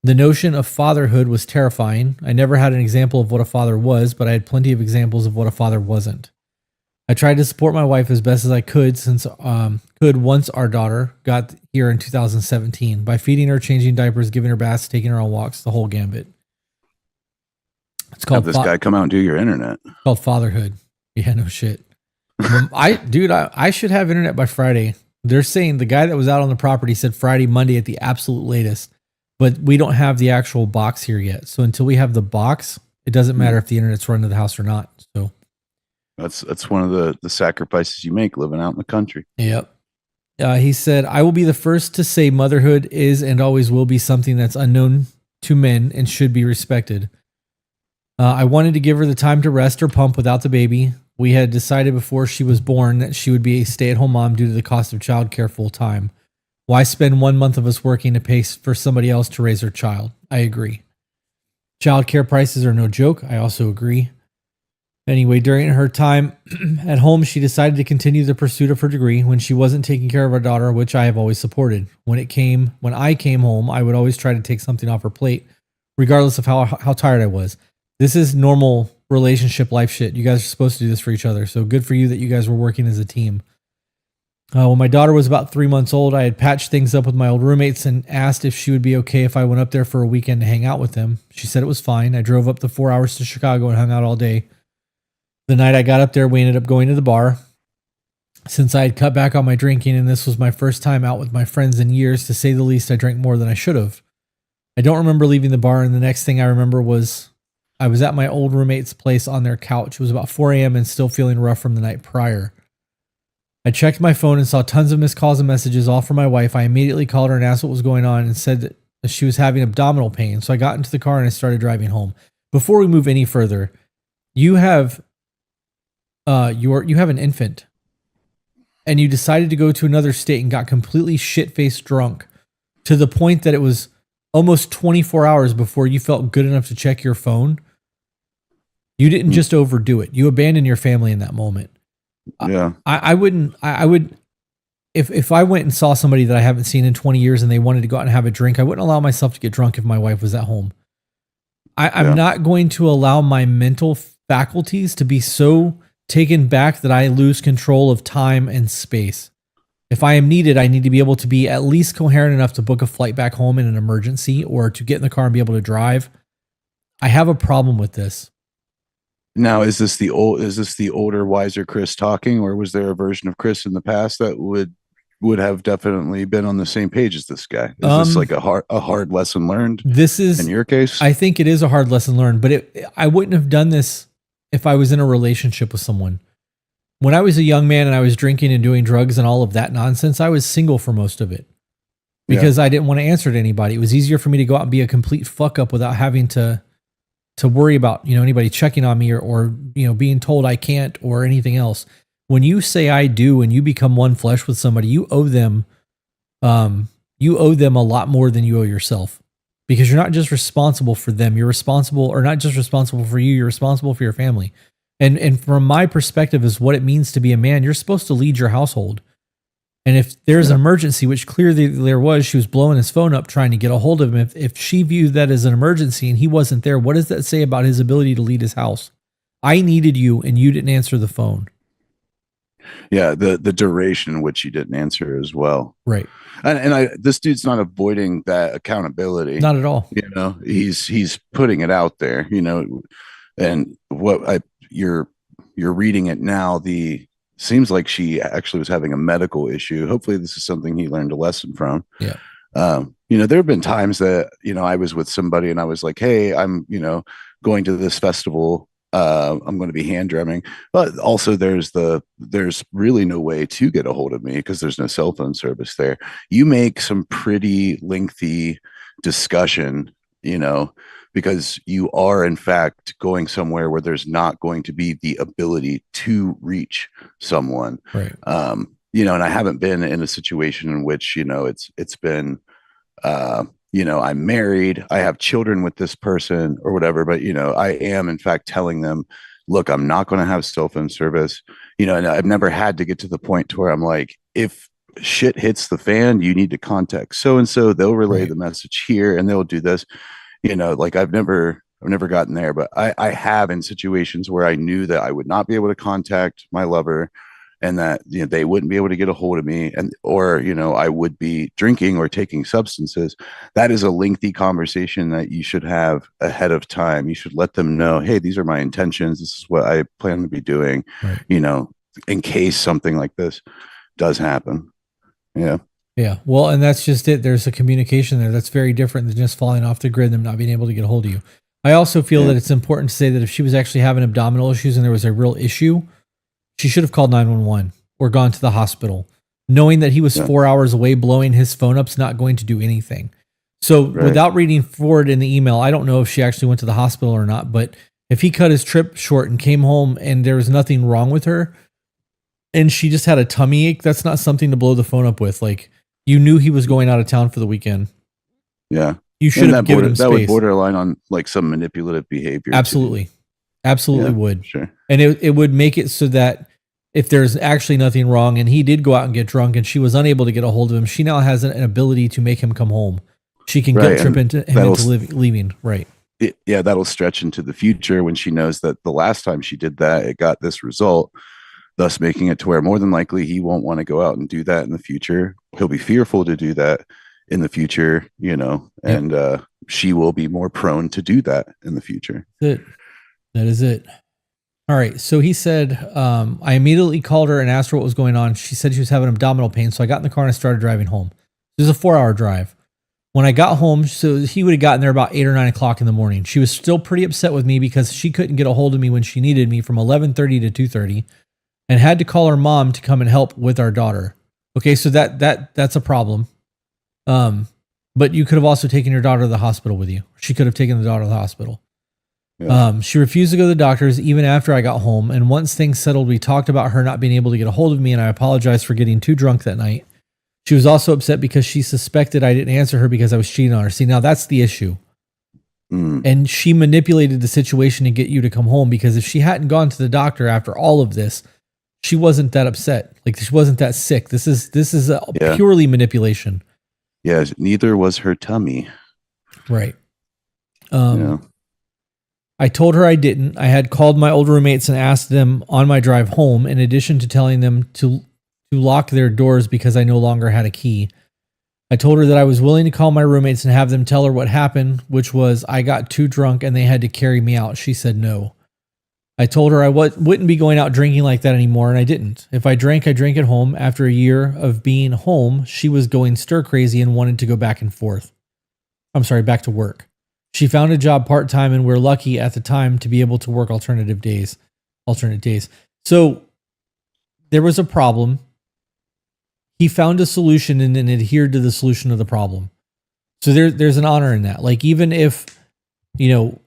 The notion of fatherhood was terrifying. I never had an example of what a father was, but I had plenty of examples of what a father wasn't. I tried to support my wife as best as I could once our daughter got here in 2017 by feeding her, changing diapers, giving her baths, taking her on walks, the whole gambit. It's called Have this guy come out and do your internet. called fatherhood. Yeah, no shit. I should have internet by Friday. They're saying the guy that was out on the property said Friday, Monday at the absolute latest, but we don't have the actual box here yet. So until we have the box, it doesn't matter if the internet's run to the house or not. So that's one of the sacrifices you make living out in the country. yep. He said, I will be the first to say motherhood is and always will be something that's unknown to men and should be respected. I wanted to give her the time to rest or pump without the baby. We had decided before she was born that she would be a stay-at-home mom due to the cost of childcare full time. Why spend 1 month of us working to pay for somebody else to raise her child? I agree. Childcare prices are no joke. I also agree. Anyway, during her time at home, she decided to continue the pursuit of her degree when she wasn't taking care of our daughter, which I have always supported. When I came home, I would always try to take something off her plate, regardless of how tired I was. This is normal relationship life shit. You guys are supposed to do this for each other. So good for you that you guys were working as a team. When my daughter was about 3 months old, I had patched things up with my old roommates and asked if she would be okay if I went up there for a weekend to hang out with them. She said it was fine. I drove up the 4 hours to Chicago and hung out all day. The night I got up there, we ended up going to the bar. Since I had cut back on my drinking and this was my first time out with my friends in years, to say the least, I drank more than I should have. I don't remember leaving the bar, and the next thing I remember was I was at my old roommate's place on their couch. It was about 4 a.m. and still feeling rough from the night prior. I checked my phone and saw tons of missed calls and messages, all from my wife. I immediately called her and asked what was going on and said that she was having abdominal pain. So I got into the car and I started driving home. Before we move any further, you have an infant and you decided to go to another state and got completely shit-faced drunk to the point that it was almost 24 hours before you felt good enough to check your phone. You didn't just overdo it. You abandoned your family in that moment. Yeah. I would, if I went and saw somebody that I haven't seen in 20 years and they wanted to go out and have a drink, I wouldn't allow myself to get drunk if my wife was at home. I'm not going to allow my mental faculties to be so taken back that I lose control of time and space. If I am needed, I need to be able to be at least coherent enough to book a flight back home in an emergency or to get in the car and be able to drive. I have a problem with this. Now, is this the older, wiser Chris talking, or was there a version of Chris in the past that would have definitely been on the same page as this guy? Is this like a hard lesson learned? This is, in your case, I think it is a hard lesson learned, but I wouldn't have done this if I was in a relationship with someone. When I was a young man and I was drinking and doing drugs and all of that nonsense, I was single for most of it because I didn't want to answer to anybody. It was easier for me to go out and be a complete fuck up without having to worry about, anybody checking on me or being told I can't or anything else. When you say I do and you become one flesh with somebody, you owe them a lot more than you owe yourself, because you're not just responsible for them. You're responsible, or not just responsible for you, you're responsible for your family. And from my perspective is what it means to be a man. You're supposed to lead your household. And if there's an emergency, which clearly there was, she was blowing his phone up trying to get a hold of him. If she viewed that as an emergency and he wasn't there, what does that say about his ability to lead his house? I needed you and you didn't answer the phone. Yeah, the duration in which you didn't answer as well. Right. And I this dude's not avoiding that accountability. Not at all. You know, he's putting it out there, you know, and what I you're reading it now, the seems like she actually was having a medical issue. Hopefully this is something he learned a lesson from. Yeah. You know, there have been times that, you know, I was with somebody and I was like, hey, I'm, you know, going to this festival. I'm going to be hand drumming, but also there's really no way to get a hold of me because there's no cell phone service there. You make some pretty lengthy discussion, you know, because you are in fact going somewhere where there's not going to be the ability to reach someone. Right. You know, and I haven't been in a situation in which, you know, it's been you know, I'm married, I have children with this person or whatever, but you know, I am in fact telling them, look, I'm not going to have cell phone service, you know, and I've never had to get to the point to where I'm like, if shit hits the fan, you need to contact so and so, they'll relay Right. the message here and they'll do this, you know, like I've never gotten there, but I have in situations where I knew that I would not be able to contact my lover and that, you know, they wouldn't be able to get a hold of me, and or, you know, I would be drinking or taking substances. That is a lengthy conversation that you should have ahead of time. You should let them know, hey, these are my intentions, this is what I plan to be doing, Right. you know, in case something like this does happen. Yeah. Yeah. Well, and that's just it. There's a communication there that's very different than just falling off the grid and them not being able to get a hold of you. I also feel Yeah. that it's important to say that if she was actually having abdominal issues and there was a real issue, she should have called 911 or gone to the hospital. Knowing that he was Yeah. 4 hours away, blowing his phone up's not going to do anything. So Right. without reading forward in the email, I don't know if she actually went to the hospital or not, but if he cut his trip short and came home and there was nothing wrong with her and she just had a tummy ache, that's not something to blow the phone up with. Like, you knew he was going out of town for the weekend. Yeah. You should And have given him that would space. borderline on like some manipulative behavior too. Absolutely. Absolutely Yeah, would. sure. And it would make it so that if there's actually nothing wrong and he did go out and get drunk and she was unable to get a hold of him, she now has an ability to make him come home. She can guilt Right, trip and him that'll into leaving. Right. yeah, that'll stretch into the future when she knows that the last time she did that, it got this result, thus making it to where more than likely he won't want to go out and do that in the future. He'll be fearful to do that in the future, you know, Yep. and she will be more prone to do that in the future. That's it. That is it. All right. So he said, I immediately called her and asked her what was going on. She said she was having abdominal pain. So I got in the car and I started driving home. It was a 4-hour drive. When I got home, so he would have gotten there about 8 or 9 o'clock in the morning. She was still pretty upset with me because she couldn't get a hold of me when she needed me from 11:30 to 2:30 and had to call her mom to come and help with our daughter. Okay. So that's a problem. But you could have also taken your daughter to the hospital with you. She could have taken the daughter to the hospital. Yeah. She refused to go to the doctors even after I got home. And once things settled, we talked about her not being able to get a hold of me, and I apologized for getting too drunk that night. She was also upset because she suspected I didn't answer her because I was cheating on her. See, now that's the issue. And she manipulated the situation to get you to come home, because if she hadn't gone to the doctor after all of this, she wasn't that upset. Like, she wasn't that sick. This is Yeah. purely manipulation. Yeah, neither was her tummy. Right. Yeah. I told her I didn't. I had called my old roommates and asked them on my drive home, in addition to telling them to lock their doors because I no longer had a key. I told her that I was willing to call my roommates and have them tell her what happened, which was I got too drunk and they had to carry me out. She said no. I told her I wouldn't be going out drinking like that anymore, and I didn't. If I drank at home. After a year of being home, she was going stir crazy and wanted to go back to work. She found a job part-time, and we're lucky at the time to be able to work alternate days. So there was a problem. He found a solution and then adhered to the solution of the problem. So there's an honor in that. Like, even if, you know,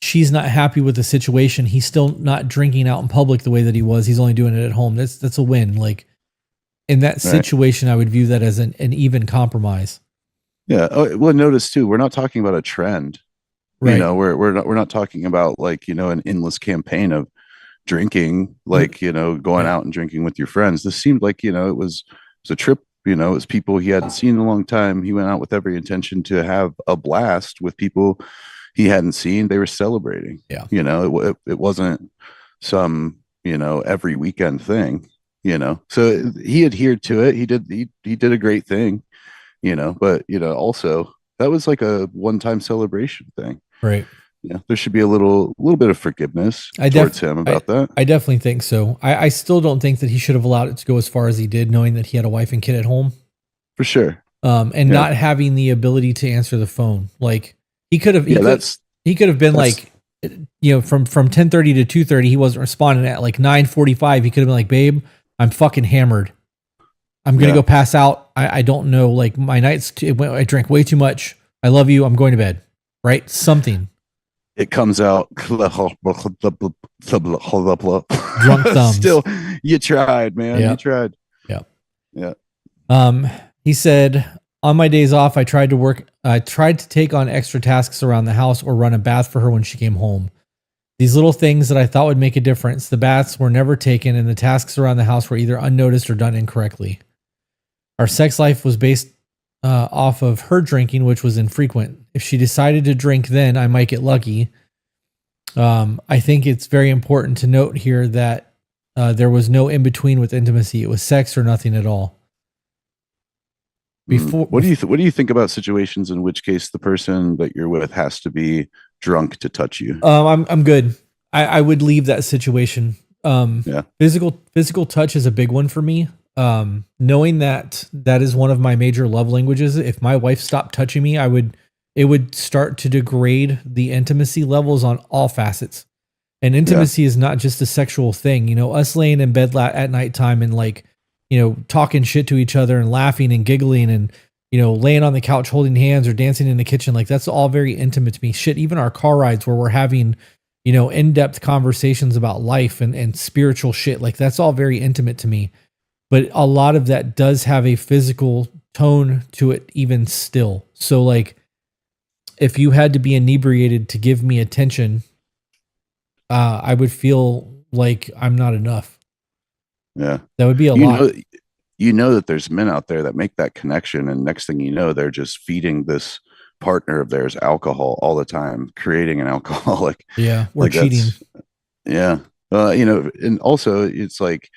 she's not happy with the situation, he's still not drinking out in public the way that he was. He's only doing it at home. That's a win. Like, in that situation, I would view that as an even compromise. Yeah. Oh, well, notice too, we're not talking about a trend. Right. You know, we're not talking about, like, you know, an endless campaign of drinking, like, you know, going out and drinking with your friends. This seemed like, you know, it was a trip, you know, it was people he hadn't seen in a long time. He went out with every intention to have a blast with people, he hadn't seen, they were celebrating. Yeah. It wasn't some, every weekend thing, so he adhered to it. He did a great thing, but also that was like a one-time celebration thing. Right. Yeah, there should be a little bit of forgiveness I towards him I, about that. I definitely think so. I still don't think that he should have allowed it to go as far as he did, knowing that he had a wife and kid at home. For sure. And Yeah. not having the ability to answer the phone. Like he could have, Yeah, he could have been that's like, from 10:30 to 2:30, he wasn't responding. At like 9:45, he could have been like, babe, I'm fucking hammered. I'm going to Yeah. go pass out. I don't know. Like my I drank way too much. I love you. I'm going to bed. Right. Something. it comes out drunk thumbs. Still, you tried, man. Yeah. You tried. Yeah. Yeah. He said, on my days off, I tried to take on extra tasks around the house or run a bath for her when she came home. These little things that I thought would make a difference. The baths were never taken, and the tasks around the house were either unnoticed or done incorrectly. Our sex life was based off of her drinking, which was infrequent. If she decided to drink then, I might get lucky. I think it's very important to note here that there was no in-between with intimacy. It was sex or nothing at all. What do you think about situations in which case the person that you're with has to be drunk to touch you? I'm good. I would leave that situation. Yeah. Physical touch is a big one for me. Knowing that is one of my major love languages. If my wife stopped touching me, it would start to degrade the intimacy levels on all facets. And intimacy is not just a sexual thing. Us laying in bed at nighttime and like, talking shit to each other and laughing and giggling and, laying on the couch holding hands or dancing in the kitchen. Like that's all very intimate to me. Shit, even our car rides where we're having, in-depth conversations about life and spiritual shit. Like that's all very intimate to me. But a lot of that does have a physical tone to it even still. So like if you had to be inebriated to give me attention, I would feel like I'm not enough. Yeah. That would be a lot. That there's men out there that make that connection, and next thing you know, they're just feeding this partner of theirs alcohol all the time, creating an alcoholic. Yeah, or cheating. Yeah. And also it's like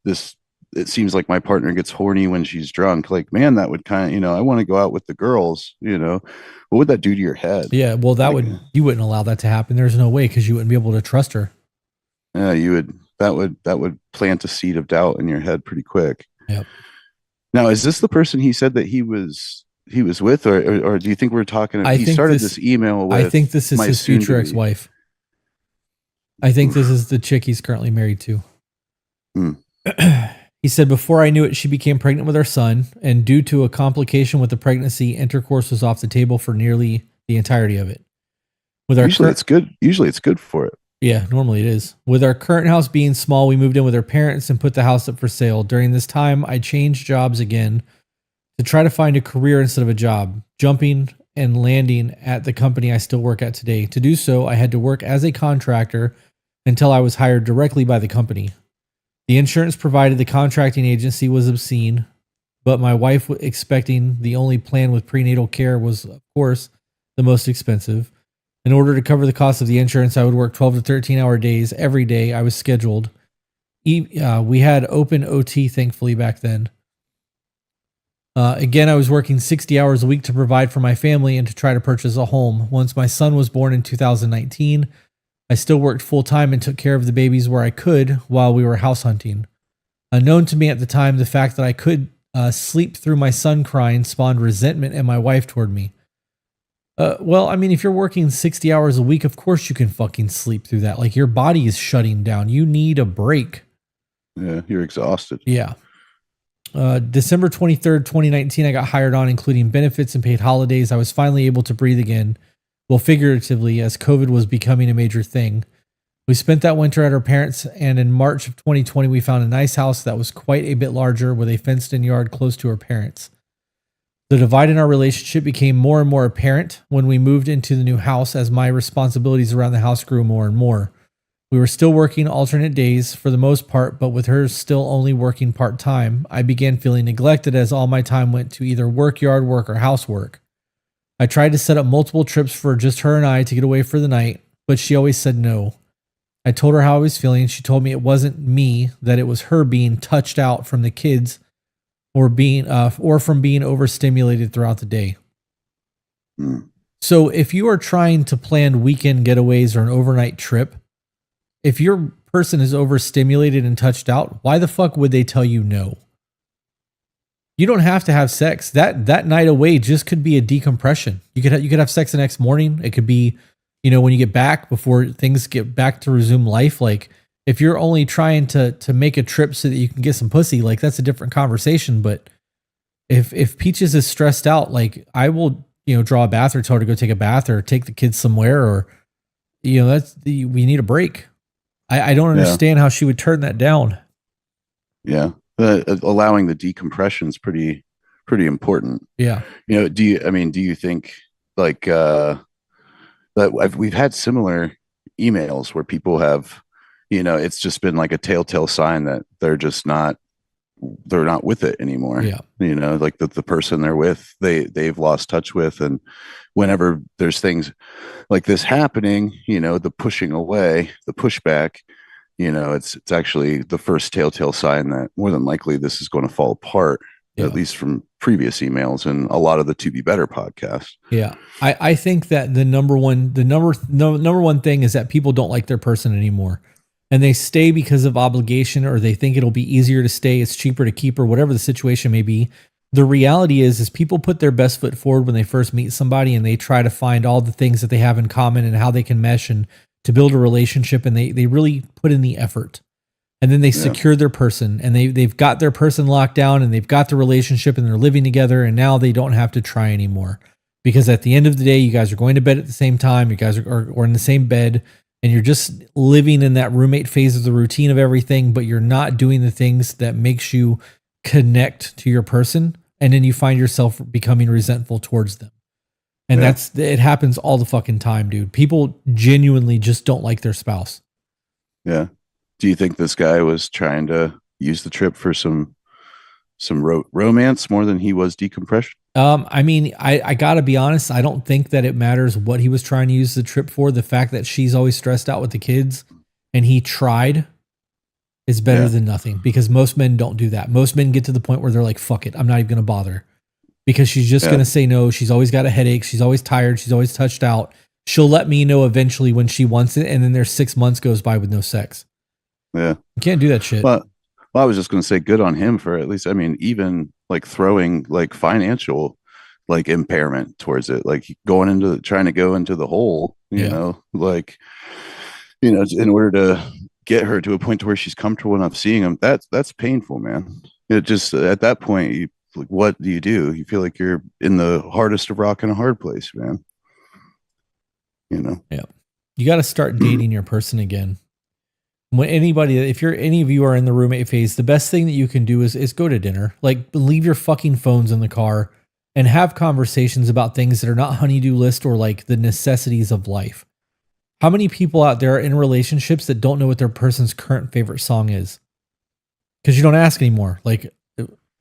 this, it seems like my partner gets horny when she's drunk. Like, man, that would kind of, I want to go out with the girls, what would that do to your head? Yeah. Well, you wouldn't allow that to happen. There's no way, because you wouldn't be able to trust her. Yeah, that would plant a seed of doubt in your head pretty quick. Yep. Now, is this the person he said that he was with, or do you think we're talking? He started this email with. I think this is his future ex-wife. I think this is the chick he's currently married to. He said, before I knew it, she became pregnant with our son, and due to a complication with the pregnancy, intercourse was off the table for nearly the entirety of it. It's good. Usually it's good for it. Yeah, normally it is. With our current house being small, we moved in with our parents and put the house up for sale. During this time, I changed jobs again to try to find a career instead of a job, jumping and landing at the company I still work at today. To do so, I had to work as a contractor until I was hired directly by the company. The insurance provided the contracting agency was obscene, but my wife expecting the only plan with prenatal care was, of course, the most expensive. In order to cover the cost of the insurance, I would work 12 to 13-hour days every day. I was scheduled. We had open OT, thankfully, back then. Again, I was working 60 hours a week to provide for my family and to try to purchase a home. Once my son was born in 2019, I still worked full-time and took care of the babies where I could while we were house hunting. Unknown to me at the time, the fact that I could sleep through my son crying spawned resentment in my wife toward me. Well, I mean, if you're working 60 hours a week, of course you can fucking sleep through that. Like your body is shutting down. You need a break. Yeah, you're exhausted. Yeah. December 23rd, 2019, I got hired on, including benefits and paid holidays. I was finally able to breathe again. Well, figuratively, as COVID was becoming a major thing. We spent that winter at our parents', and in March of 2020, we found a nice house that was quite a bit larger with a fenced-in yard close to our parents'. The divide in our relationship became more and more apparent when we moved into the new house as my responsibilities around the house grew more and more. We were still working alternate days for the most part, but with her still only working part-time, I began feeling neglected as all my time went to either work, yard work, or housework. I tried to set up multiple trips for just her and I to get away for the night, but she always said no. I told her how I was feeling. She told me it wasn't me, that it was her being touched out from the kids or from being overstimulated throughout the day. Mm. So if you are trying to plan weekend getaways or an overnight trip, if your person is overstimulated and touched out, why the fuck would they tell you no? You don't have to have sex. That night away just could be a decompression. You could have sex the next morning. It could be, when you get back before things get back to resume life. Like if you're only trying to make a trip so that you can get some pussy, like that's a different conversation. But if Peaches is stressed out, like I will, draw a bath or tell her to go take a bath or take the kids somewhere, or we need a break. I don't understand how she would turn that down. Yeah. Allowing the decompression is pretty important. Yeah. Do you think like that we've had similar emails where people have, it's just been like a telltale sign that they're not with it anymore. Yeah. Like the person they're with, they've lost touch with. And whenever there's things like this happening, the pushing away, the pushback, it's actually the first telltale sign that more than likely this is going to fall apart, at least from previous emails and a lot of the To Be Better podcasts. Yeah. I think that the number one thing is that people don't like their person anymore. And they stay because of obligation, or they think it'll be easier to stay, it's cheaper to keep, or whatever the situation may be. The reality is people put their best foot forward when they first meet somebody, and they try to find all the things that they have in common and how they can mesh and to build a relationship, and they really put in the effort. And then they secure their person, and they've got their person locked down, and they've got the relationship, and they're living together, and now they don't have to try anymore. Because at the end of the day, you guys are going to bed at the same time, you guys are in the same bed, and you're just living in that roommate phase of the routine of everything, but you're not doing the things that makes you connect to your person. And then you find yourself becoming resentful towards them. And it happens all the fucking time, dude. People genuinely just don't like their spouse. Yeah. Do you think this guy was trying to use the trip for some romance more than he was decompression? I gotta be honest. I don't think that it matters what he was trying to use the trip for. The fact that she's always stressed out with the kids and he tried is better than nothing, because most men don't do that. Most men get to the point where they're like, fuck it, I'm not even going to bother, because she's just going to say no. She's always got a headache. She's always tired. She's always touched out. She'll let me know eventually when she wants it. And then there's 6 months goes by with no sex. Yeah. You can't do that shit. Well, I was just going to say good on him for at least, even like throwing like financial like impairment towards it, like trying to go into the hole, in order to get her to a point to where she's comfortable enough seeing him. That's painful, man. It just, at that point, what do? You feel like you're in the hardest of rock and a hard place, man. Yeah. You got to start dating your person again. If any of you are in the roommate phase, the best thing that you can do is go to dinner. Like, leave your fucking phones in the car and have conversations about things that are not honey-do list or like the necessities of life. How many people out there are in relationships that don't know what their person's current favorite song is? Because you don't ask anymore. Like,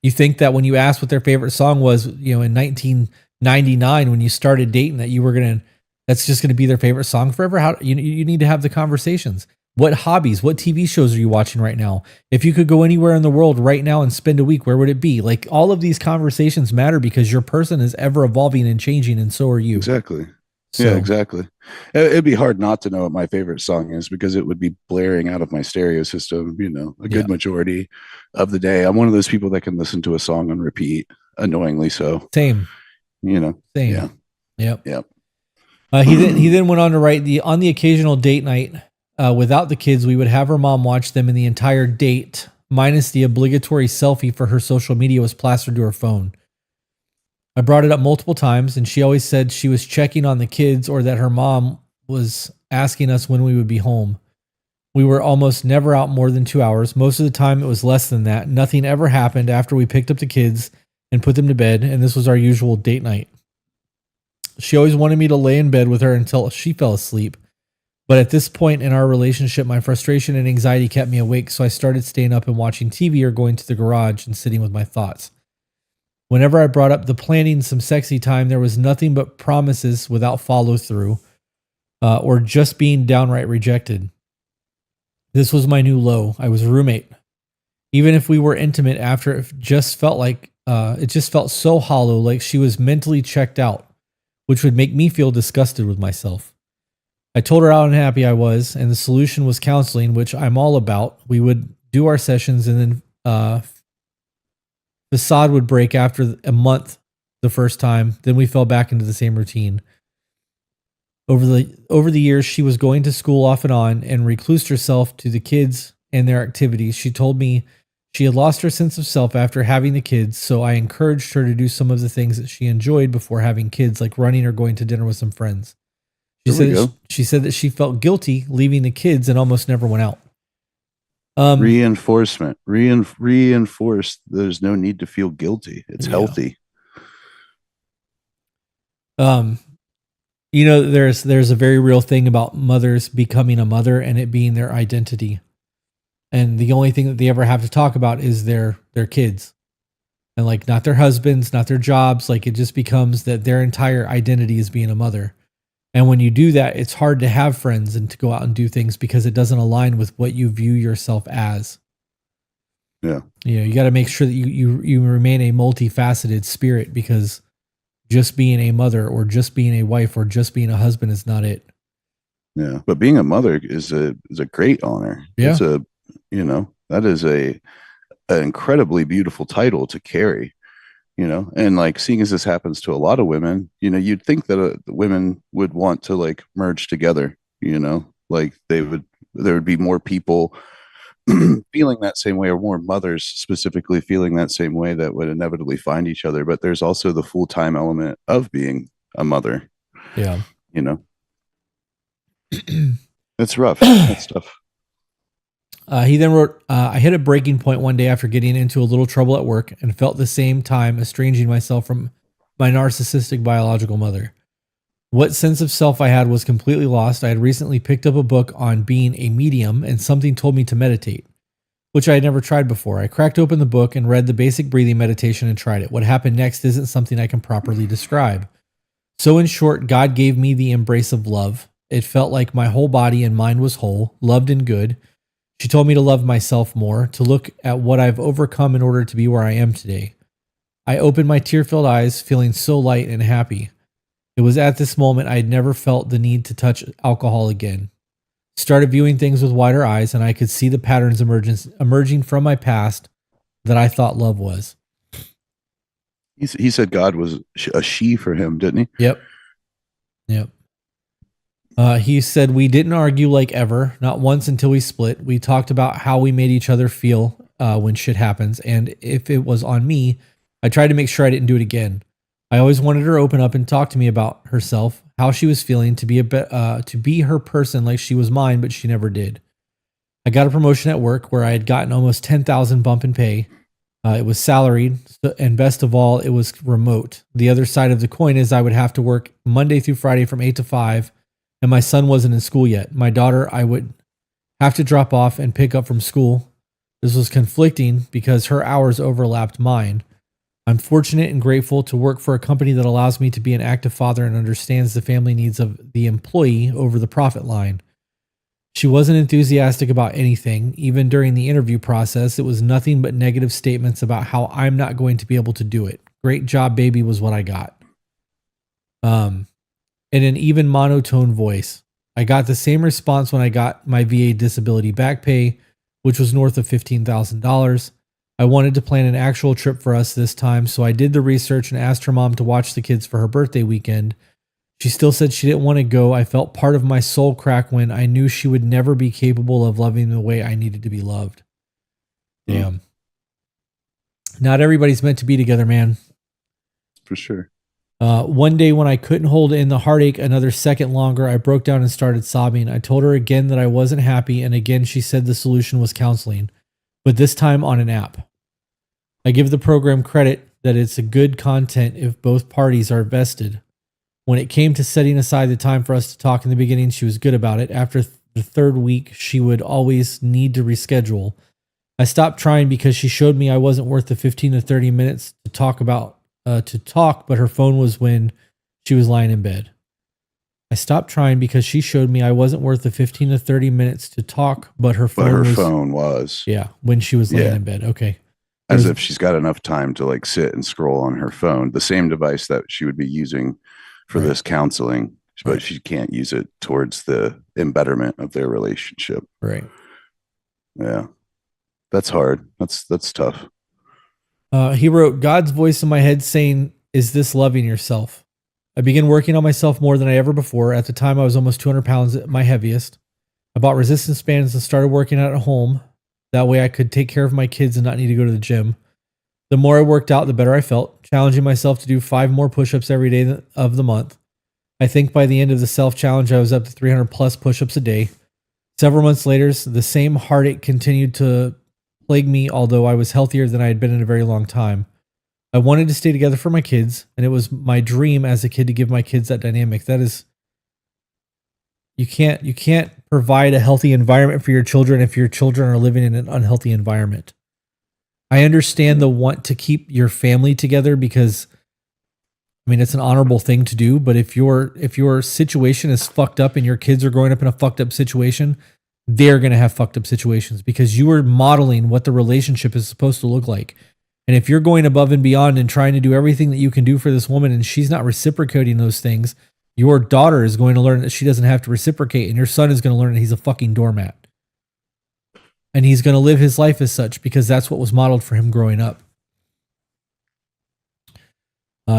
you think that when you asked what their favorite song was, in 1999 when you started dating, that that's just gonna be their favorite song forever. How you need to have the conversations. What hobbies, what TV shows are you watching right now? If you could go anywhere in the world right now and spend a week, where would it be? Like, all of these conversations matter because your person is ever evolving and changing, and so are you. Exactly. So, yeah, exactly. It'd be hard not to know what my favorite song is, because it would be blaring out of my stereo system, a good majority of the day. I'm one of those people that can listen to a song on repeat, annoyingly so. Same. Same. Yeah. Yep. He then went on to write, on the occasional date night without the kids, we would have her mom watch them, and the entire date, minus the obligatory selfie for her social media, was plastered to her phone. I brought it up multiple times, and she always said she was checking on the kids, or that her mom was asking us when we would be home. We were almost never out more than 2 hours. Most of the time it was less than that. Nothing ever happened after we picked up the kids and put them to bed, and this was our usual date night. She always wanted me to lay in bed with her until she fell asleep. But at this point in our relationship, my frustration and anxiety kept me awake, so I started staying up and watching TV or going to the garage and sitting with my thoughts. Whenever I brought up the planning some sexy time, there was nothing but promises without follow through, or just being downright rejected. This was my new low. I was a roommate. Even if we were intimate after, it just felt so hollow, like she was mentally checked out, which would make me feel disgusted with myself. I told her how unhappy I was, and the solution was counseling, which I'm all about. We would do our sessions, and then facade would break after a month the first time. Then we fell back into the same routine. Over the years, she was going to school off and on and reclused herself to the kids and their activities. She told me she had lost her sense of self after having the kids, so I encouraged her to do some of the things that she enjoyed before having kids, like running or going to dinner with some friends. She said that she felt guilty leaving the kids and almost never went out. Reinforcement. Reinforce. There's no need to feel guilty. It's healthy. There's a very real thing about mothers becoming a mother and it being their identity. And the only thing that they ever have to talk about is their kids. And like not their husbands, not their jobs. Like it just becomes that their entire identity is being a mother. And when you do that, it's hard to have friends and to go out and do things because it doesn't align with what you view yourself as. Yeah. You got to make sure that you remain a multifaceted spirit, because just being a mother or just being a wife or just being a husband is not it. Yeah. But being a mother is a great honor. Yeah. That is an incredibly beautiful title to carry. And like seeing as this happens to a lot of women, you'd think that women would want to like merge together, like there would be more people feeling that same way, or more mothers specifically feeling that same way, that would inevitably find each other. But there's also the full-time element of being a mother. Yeah. It's rough. That's tough. He then wrote, I hit a breaking point one day after getting into a little trouble at work and felt the same time estranging myself from my narcissistic biological mother. What sense of self I had was completely lost. I had recently picked up a book on being a medium, and something told me to meditate, which I had never tried before. I cracked open the book and read the basic breathing meditation and tried it. What happened next isn't something I can properly describe. So in short, God gave me the embrace of love. It felt like my whole body and mind was whole, loved and good. She told me to love myself more, to look at what I've overcome in order to be where I am today. I opened my tear-filled eyes, feeling so light and happy. It was at this moment I had never felt the need to touch alcohol again. Started viewing things with wider eyes, and I could see the patterns emerging from my past that I thought love was. He said God was a she for him, didn't he? Yep. He said we didn't argue like ever, not once until we split. We talked about how we made each other feel when shit happens, and if it was on me, I tried to make sure I didn't do it again. I always wanted her to open up and talk to me about herself, how she was feeling, to be her person like she was mine, but she never did. I got a promotion at work where I had gotten almost 10,000 bump in pay. It was salaried, and best of all, it was remote. The other side of the coin is I would have to work Monday through Friday from 8 to 5, and my son wasn't in school yet. My daughter, I would have to drop off and pick up from school. This was conflicting because her hours overlapped mine. I'm fortunate and grateful to work for a company that allows me to be an active father and understands the family needs of the employee over the profit line. She wasn't enthusiastic about anything. Even during the interview process, it was nothing but negative statements about how I'm not going to be able to do it. Great job, baby, was what I got. In an even monotone voice. I got the same response when I got my VA disability back pay, which was north of $15,000. I wanted to plan an actual trip for us this time, so I did the research and asked her mom to watch the kids for her birthday weekend. She still said she didn't want to go. I felt part of my soul crack when I knew she would never be capable of loving the way I needed to be loved. Damn. Not everybody's meant to be together, man. For sure. One day when I couldn't hold in the heartache another second longer, I broke down and started sobbing. I told her again that I wasn't happy, and again she said the solution was counseling, but this time on an app. I give the program credit that it's a good content if both parties are vested. When it came to setting aside the time for us to talk in the beginning, she was good about it. After the third week, she would always need to reschedule. I stopped trying because she showed me I wasn't worth the 15 to 30 minutes to talk about to talk, but her phone was when she was lying in bed. I stopped trying because she showed me I wasn't worth the 15 to 30 minutes to talk, but her phone But her was, phone was. yeah, when she was laying Yeah. in bed. Okay. As There's, if she's got enough time to like sit and scroll on her phone, the same device that she would be using for Right. this counseling, but Right. she can't use it towards the embetterment of their relationship. Right. Yeah. That's hard. That's tough. He wrote, God's voice in my head saying, is this loving yourself? I began working on myself more than I ever before. At the time, I was almost 200 pounds at my heaviest. I bought resistance bands and started working out at home. That way I could take care of my kids and not need to go to the gym. The more I worked out, the better I felt, challenging myself to do 5 more push-ups every day of the month. I think by the end of the self-challenge, I was up to 300 plus push-ups a day. Several months later, the same heartache continued to plague me, although I was healthier than I had been in a very long time. I wanted to stay together for my kids, and it was my dream as a kid to give my kids that dynamic. That is, you can't provide a healthy environment for your children if your children are living in an unhealthy environment. I understand the want to keep your family together because, I mean, it's an honorable thing to do, but if your situation is fucked up and your kids are growing up in a fucked up situation, they're going to have fucked up situations because you are modeling what the relationship is supposed to look like. And if you're going above and beyond and trying to do everything that you can do for this woman and she's not reciprocating those things, your daughter is going to learn that she doesn't have to reciprocate, and your son is going to learn that he's a fucking doormat. And he's going to live his life as such because that's what was modeled for him growing up.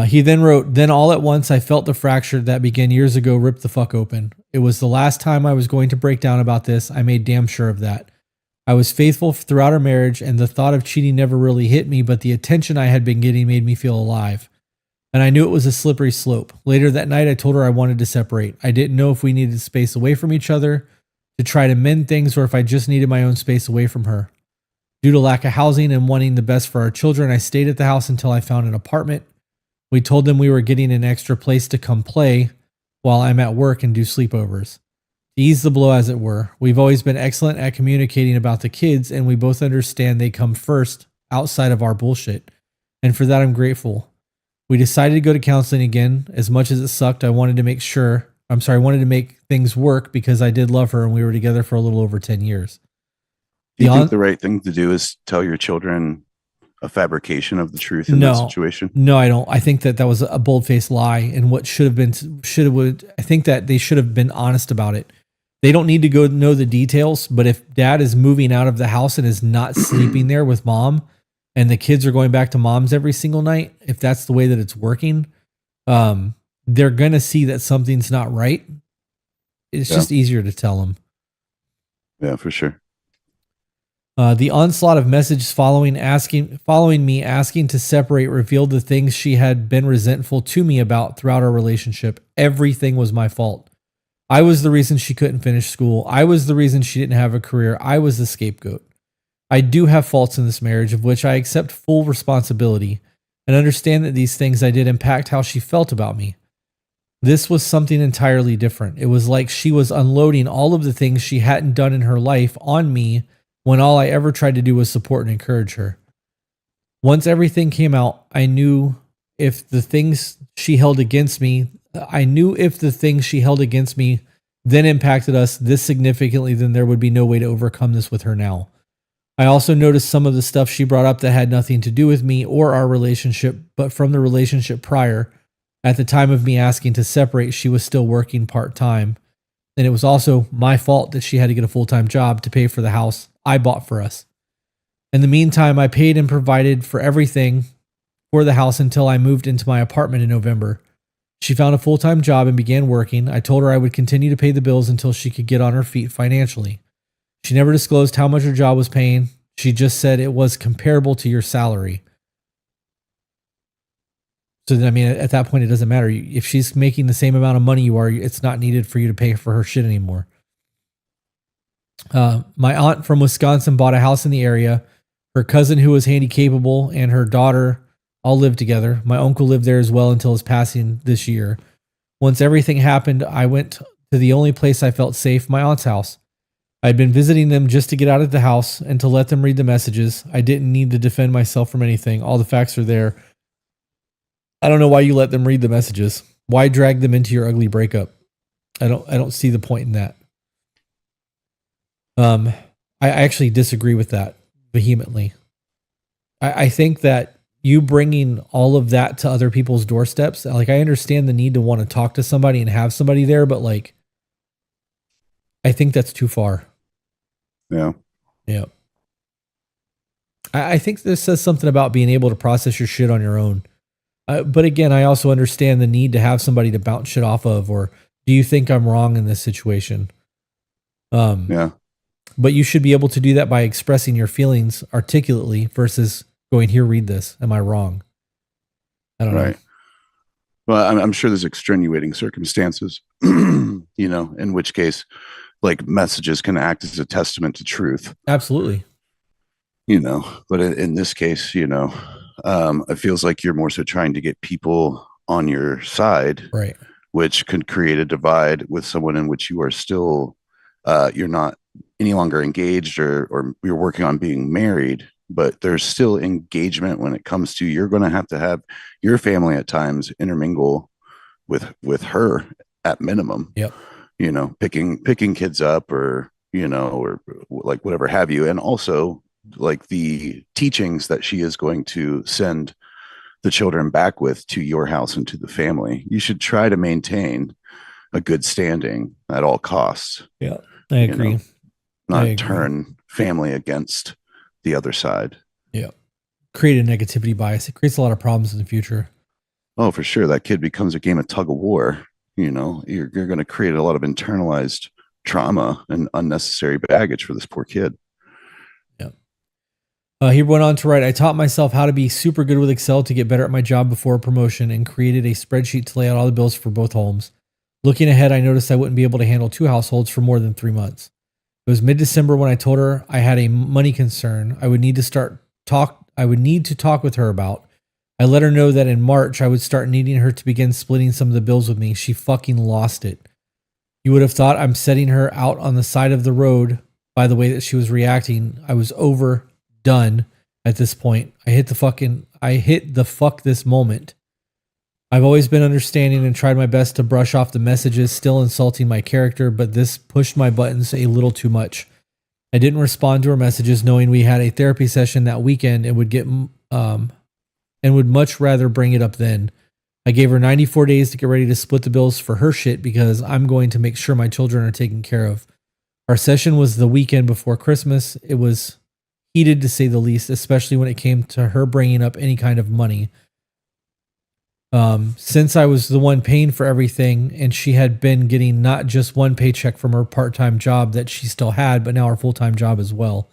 He then wrote, then all at once I felt the fracture that began years ago rip the fuck open. It was the last time I was going to break down about this. I made damn sure of that. I was faithful throughout our marriage, and the thought of cheating never really hit me, but the attention I had been getting made me feel alive. And I knew it was a slippery slope. Later that night, I told her I wanted to separate. I didn't know if we needed space away from each other to try to mend things or if I just needed my own space away from her. Due to lack of housing and wanting the best for our children, I stayed at the house until I found an apartment. We told them we were getting an extra place to come play while I'm at work and do sleepovers. To ease the blow, as it were. We've always been excellent at communicating about the kids, and we both understand they come first outside of our bullshit. And for that, I'm grateful. We decided to go to counseling again. As much as it sucked, I wanted to make things work because I did love her and we were together for a little over 10 years. Do you think the right thing to do is tell your children a fabrication of the truth in that situation? No, I don't. I think that was a bold-faced lie, and what I think that they should have been honest about it. They don't need to go know the details, but if dad is moving out of the house and is not sleeping there with mom, and the kids are going back to mom's every single night, if that's the way that it's working, they're going to see that something's not right. It's just easier to tell them. Yeah, for sure. The onslaught of messages following me asking to separate revealed the things she had been resentful to me about throughout our relationship. Everything was my fault. I was the reason she couldn't finish school. I was the reason she didn't have a career. I was the scapegoat. I do have faults in this marriage of which I accept full responsibility and understand that these things I did impact how she felt about me. This was something entirely different. It was like she was unloading all of the things she hadn't done in her life on me when all I ever tried to do was support and encourage her. Once everything came out, I knew if the things she held against me then impacted us this significantly, then there would be no way to overcome this with her now. I also noticed some of the stuff she brought up that had nothing to do with me or our relationship, but from the relationship prior. At the time of me asking to separate, she was still working part-time. And it was also my fault that she had to get a full-time job to pay for the house I bought for us. In the meantime, I paid and provided for everything for the house until I moved into my apartment in November. She found a full-time job and began working. I told her I would continue to pay the bills until she could get on her feet financially. She never disclosed how much her job was paying. She just said it was comparable to your salary. So then, I mean, at that point, it doesn't matter. If she's making the same amount of money you are, it's not needed for you to pay for her shit anymore. My aunt from Wisconsin bought a house in the area. Her cousin, who was handy capable, and her daughter all lived together. My uncle lived there as well until his passing this year. Once everything happened, I went to the only place I felt safe, my aunt's house. I'd been visiting them just to get out of the house and to let them read the messages. I didn't need to defend myself from anything. All the facts are there. I don't know why you let them read the messages. Why drag them into your ugly breakup? I don't see the point in that. I actually disagree with that vehemently. I think that you bringing all of that to other people's doorsteps, like I understand the need to want to talk to somebody and have somebody there, but like, I think that's too far. Yeah. Yeah. I think this says something about being able to process your shit on your own. But again, I also understand the need to have somebody to bounce shit off of, or do you think I'm wrong in this situation? Yeah. But you should be able to do that by expressing your feelings articulately versus going, here, read this. Am I wrong? I don't know. Right. Well, I'm sure there's extenuating circumstances, you know, in which case, like messages can act as a testament to truth, Absolutely. you know. But in this case, you know, it feels like you're more so trying to get people on your side, Right. which could create a divide with someone in which you are still, you're not any longer engaged, or you're working on being married, but there's still engagement when it comes to you're going to have your family at times intermingle with her at minimum, Yep. you know, picking kids up, or you know, or like whatever have you, and also like the teachings that she is going to send the children back with to your house and to the family. You should try to maintain a good standing at all costs. Yeah. I You agree. know, not turn family against the other side. Yeah. Create a negativity bias. It creates a lot of problems in the future. Oh, for sure. That kid becomes a game of tug of war. You know, you're going to create a lot of internalized trauma and unnecessary baggage for this poor kid. Yeah. He went on to write, I taught myself how to be super good with Excel to get better at my job before a promotion and created a spreadsheet to lay out all the bills for both homes. Looking ahead, I noticed I wouldn't be able to handle 2 households for more than 3 months. It was mid-December when I told her I had a money concern I would need to talk with her about. I let her know that in March I would start needing her to begin splitting some of the bills with me. She fucking lost it. You would have thought I'm setting her out on the side of the road by the way that she was reacting. I was overdone at this point. I hit the fuck this moment. I've always been understanding and tried my best to brush off the messages still insulting my character, but this pushed my buttons a little too much. I didn't respond to her messages knowing we had a therapy session that weekend and would much rather bring it up then. I gave her 94 days to get ready to split the bills for her shit because I'm going to make sure my children are taken care of. Our session was the weekend before Christmas. It was heated to say the least, especially when it came to her bringing up any kind of money. Since I was the one paying for everything and she had been getting not just one paycheck from her part-time job that she still had, but now her full-time job as well.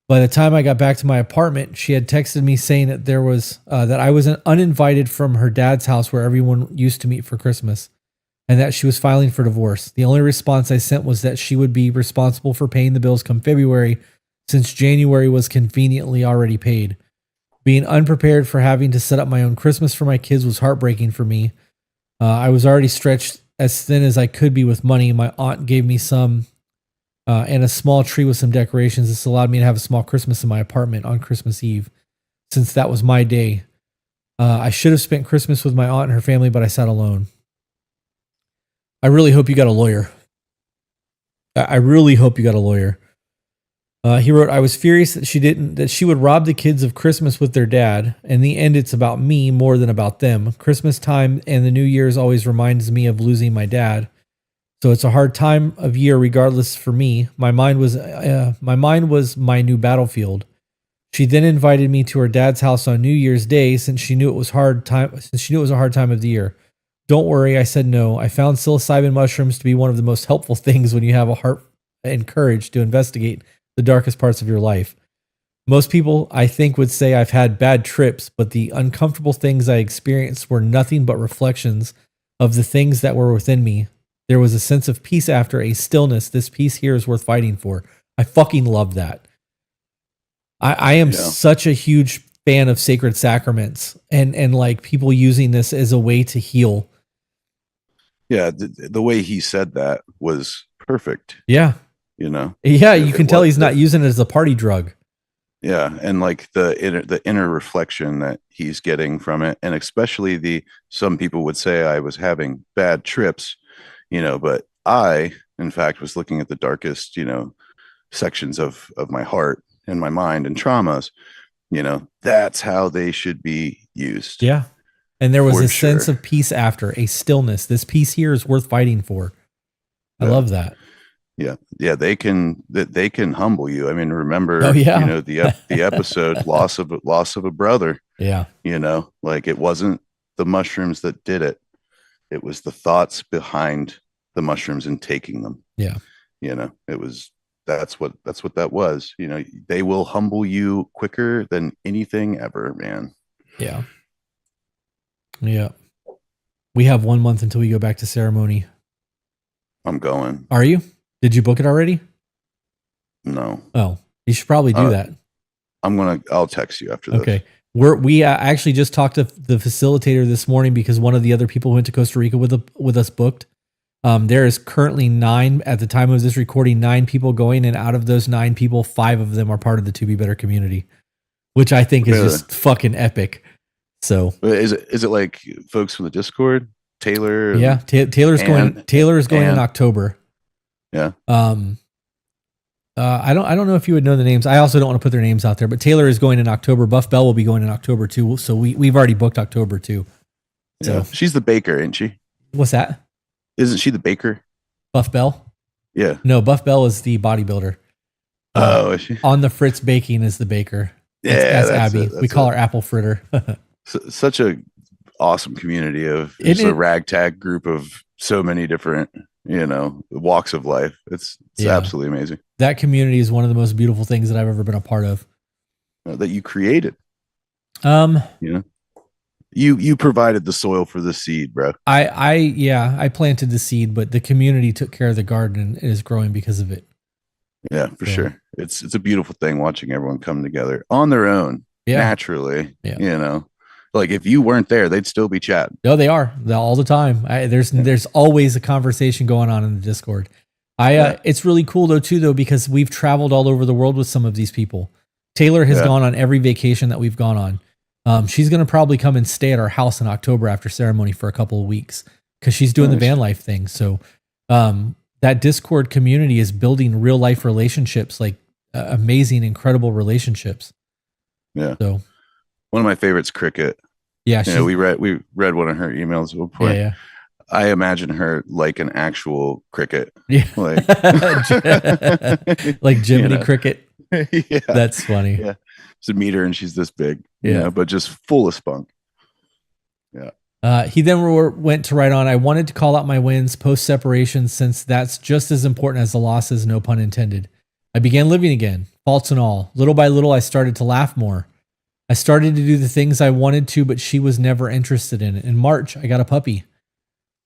By the time I got back to my apartment, she had texted me saying that that I was uninvited from her dad's house where everyone used to meet for Christmas, and that she was filing for divorce. The only response I sent was that she would be responsible for paying the bills come February, since January was conveniently already paid. Being unprepared for having to set up my own Christmas for my kids was heartbreaking for me. I was already stretched as thin as I could be with money. My aunt gave me some and a small tree with some decorations. This allowed me to have a small Christmas in my apartment on Christmas Eve, since that was my day. I should have spent Christmas with my aunt and her family, but I sat alone. I really hope you got a lawyer. I really hope you got a lawyer. He wrote, I was furious that she would rob the kids of Christmas with their dad. In the end, it's about me more than about them. Christmas time and the New Year's always reminds me of losing my dad. So it's a hard time of year regardless for me. My mind was my new battlefield. She then invited me to her dad's house on New Year's Day since she knew it was a hard time of the year. Don't worry, I said no. I found psilocybin mushrooms to be one of the most helpful things when you have a heart and courage to investigate the darkest parts of your life. Most people, I think, would say I've had bad trips, but the uncomfortable things I experienced were nothing but reflections of the things that were within me. There was a sense of peace after a stillness. This peace here is worth fighting for. I fucking love that. I am such a huge fan of sacred sacraments and like people using this as a way to heal. Yeah, the way he said that was perfect. Yeah. You know, Yeah, you can tell he's not using it as a party drug. Yeah, and like the inner reflection that he's getting from it, and especially the some people would say I was having bad trips, but I, in fact, was looking at the darkest, sections of my heart and my mind and traumas. That's how they should be used Yeah. And there was for a sense sure. of peace after, a stillness. This peace here is worth fighting for. I Yeah. love that. Yeah, yeah, they can humble you. I mean, Oh, remember, yeah. the episode loss of a brother. Yeah. Like it wasn't the mushrooms that did it. It was the thoughts behind the mushrooms and taking them. Yeah. It was that's what that was. They will humble you quicker than anything ever, man. Yeah. Yeah. We have 1 month until we go back to ceremony. I'm going. Are you? Did you book it already? No. Oh, you should probably do that. I'll text you after this. Okay. We actually just talked to the facilitator this morning because one of the other people who went to Costa Rica with us booked. There is currently 9 at the time of this recording, 9 people going, and out of those 9 people, 5 of them are part of the To Be Better community, which I think is Really? just fucking epic. So But is it like folks from the Discord, Taylor? yeah, Taylor is going in October. Yeah. I don't know if you would know the names. I also don't want to put their names out there, but Taylor is going in October. Buff Bell will be going in October too. So we've already booked October too. So Yeah. She's the baker, isn't she? what's that? Isn't she the baker? Buff Bell? Yeah. No, Buff Bell is the bodybuilder. Oh, is she? On the Fritz Baking is the baker. Yeah, that's Abby. We call her Apple Fritter. Such a awesome community of it's a ragtag group of so many different, walks of life. It's absolutely amazing. That community is one of the most beautiful things that I've ever been a part of. That you created. You provided the soil for the seed, bro. I planted the seed, but the community took care of the garden and it is growing because of it. Yeah, for sure. It's a beautiful thing watching everyone come together on their own, naturally. Yeah. Like if you weren't there, they'd still be chatting. No, they are. They're all the time. There's always a conversation going on in the Discord. It's really cool though, because we've traveled all over the world with some of these people. Taylor has gone on every vacation that we've gone on. She's going to probably come and stay at our house in October after ceremony for a couple of weeks because she's doing the van life thing. So that Discord community is building real life relationships, like amazing, incredible relationships. Yeah. So one of my favorites, Cricket. Yeah. We read one of her emails at one point. Yeah. I imagine her like an actual cricket. Yeah. Like, like Jiminy Cricket. Yeah. That's funny. Yeah. To meet her and she's this big, yeah, but just full of spunk. Yeah. He then went to write on, I wanted to call out my wins post separation since that's just as important as the losses, no pun intended. I began living again, faults and all. Little by little, I started to laugh more. I started to do the things I wanted to, but she was never interested in it. In March, I got a puppy.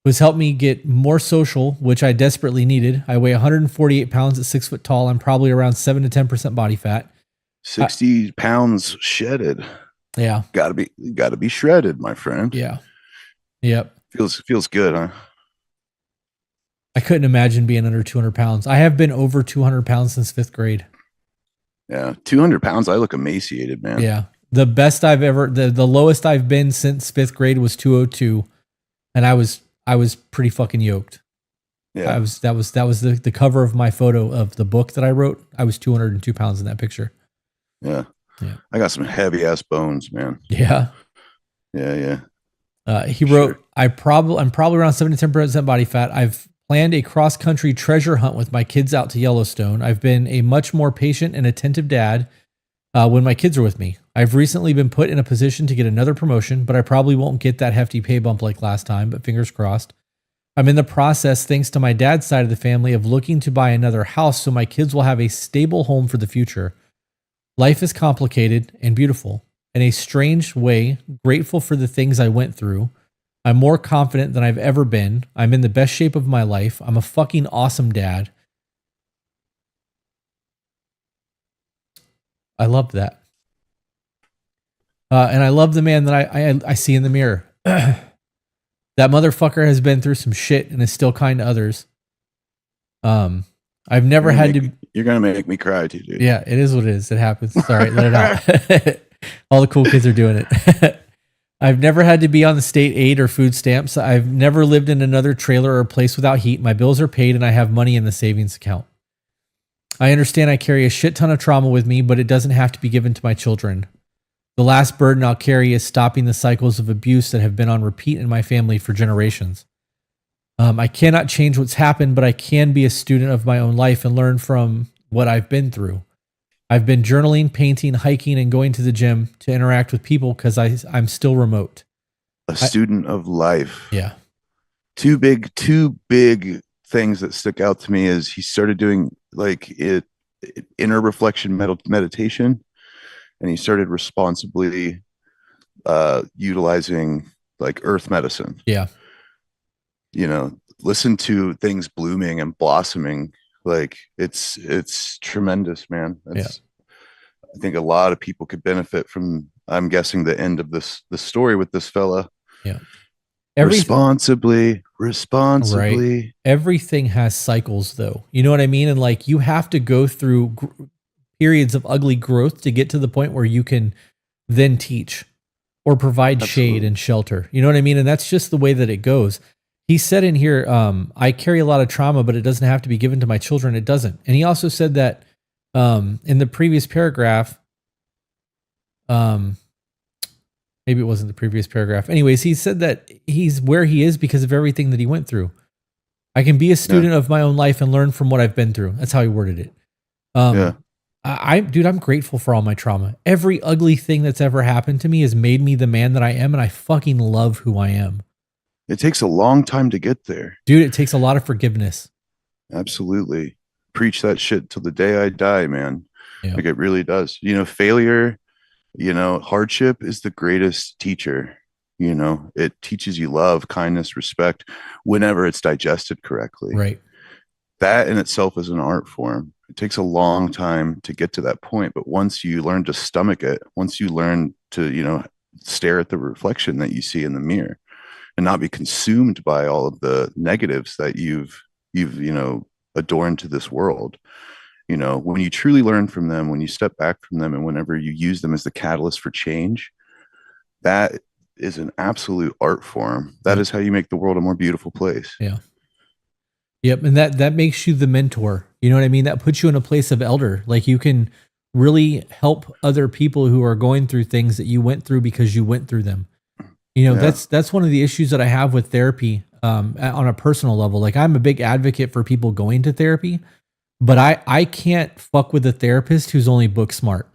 It has helped me get more social, which I desperately needed. I weigh 148 pounds at 6 foot tall. I'm probably around 7 to 10% body fat. 60 pounds shedded. Yeah. Gotta be shredded, my friend. Yeah. Yep. Feels good, huh? I couldn't imagine being under 200 pounds. I have been over 200 pounds since 5th grade. Yeah. 200 pounds. I look emaciated, man. Yeah. The best the lowest I've been since 5th grade was 202. And I was pretty fucking yoked. Yeah. That was the cover of my photo of the book that I wrote. I was 202 pounds in that picture. Yeah. Yeah. I got some heavy ass bones, man. Yeah. Yeah. He wrote, I'm probably around 7 to 10% body fat. I've planned a cross country treasure hunt with my kids out to Yellowstone. I've been a much more patient and attentive dad when my kids are with me. I've recently been put in a position to get another promotion, but I probably won't get that hefty pay bump like last time, but fingers crossed. I'm in the process, thanks to my dad's side of the family, of looking to buy another house so my kids will have a stable home for the future. Life is complicated and beautiful. In a strange way, grateful for the things I went through. I'm more confident than I've ever been. I'm in the best shape of my life. I'm a fucking awesome dad. I love that. And I love the man that I see in the mirror. That motherfucker has been through some shit and is still kind to others. I've never had to. You're gonna make me cry too, dude. Yeah, it is what it is. It happens. It's all right. Let it out. All the cool kids are doing it. I've never had to be on the state aid or food stamps. I've never lived in another trailer or place without heat. My bills are paid and I have money in the savings account. I understand I carry a shit ton of trauma with me, but it doesn't have to be given to my children. The last burden I'll carry is stopping the cycles of abuse that have been on repeat in my family for generations. I cannot change what's happened, but I can be a student of my own life and learn from what I've been through. I've been journaling, painting, hiking, and going to the gym to interact with people because I'm still remote. A student of life. Yeah. Two big things that stick out to me is he started doing inner reflection meditation, and he started responsibly utilizing like earth medicine. Yeah. Listen to things blooming and blossoming. Like it's tremendous, man. I think a lot of people could benefit from, I'm guessing, the end of this story with this fella. Yeah. Responsibly. Right. Everything has cycles though. You know what I mean? And like, you have to go through periods of ugly growth to get to the point where you can then teach or provide shade and shelter. You know what I mean? And that's just the way that it goes. He said in here, I carry a lot of trauma, but it doesn't have to be given to my children. It doesn't. And he also said that in the previous paragraph, maybe it wasn't the previous paragraph. Anyways, he said that he's where he is because of everything that he went through. I can be a student of my own life and learn from what I've been through. That's how he worded it. Dude, I'm grateful for all my trauma. Every ugly thing that's ever happened to me has made me the man that I am, and I fucking love who I am. It takes a long time to get there. Dude, it takes a lot of forgiveness. Absolutely. Preach that shit till the day I die, man. Yeah. Like it really does. Failure, hardship is the greatest teacher. It teaches you love, kindness, respect whenever it's digested correctly. Right. That in itself is an art form. It takes a long time to get to that point. But once you learn to stomach it, once you learn to, stare at the reflection that you see in the mirror and not be consumed by all of the negatives that you've adorned to this world, when you truly learn from them, when you step back from them, and whenever you use them as the catalyst for change, that is an absolute art form. That is how you make the world a more beautiful place. Yeah. Yep. And that makes you the mentor. You know what I mean? That puts you in a place of elder. Like you can really help other people who are going through things that you went through because you went through them. That's one of the issues that I have with therapy on a personal level. Like I'm a big advocate for people going to therapy, but I can't fuck with a therapist who's only book smart.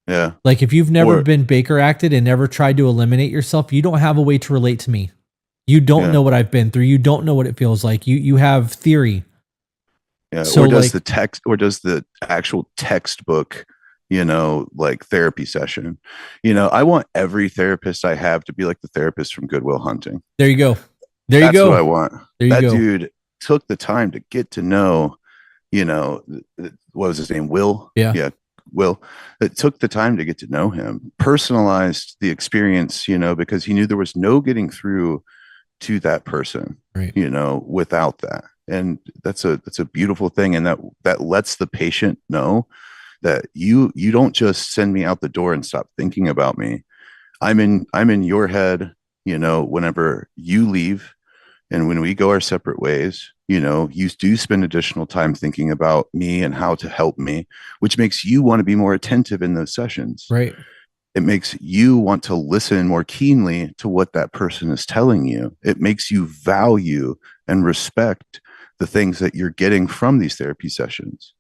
Yeah. Like if you've never been Baker acted and never tried to eliminate yourself, you don't have a way to relate to me. You don't know what I've been through. You don't know what it feels like. You have theory. Yeah. So or does the text, or does the actual textbook, like therapy session? I want every therapist I have to be like the therapist from Good Will Hunting. There you go. That's what I want. That dude took the time to get to know, what was his name? Will? Yeah. Will. It took the time to get to know him, personalized the experience, because he knew there was no getting through to that person, right. Without that. And that's a beautiful thing. And that lets the patient know that you don't just send me out the door and stop thinking about me. I'm in your head, whenever you leave and when we go our separate ways, you do spend additional time thinking about me and how to help me, which makes you want to be more attentive in those sessions. Right. It makes you want to listen more keenly to what that person is telling you. It makes you value and respect the things that you're getting from these therapy sessions.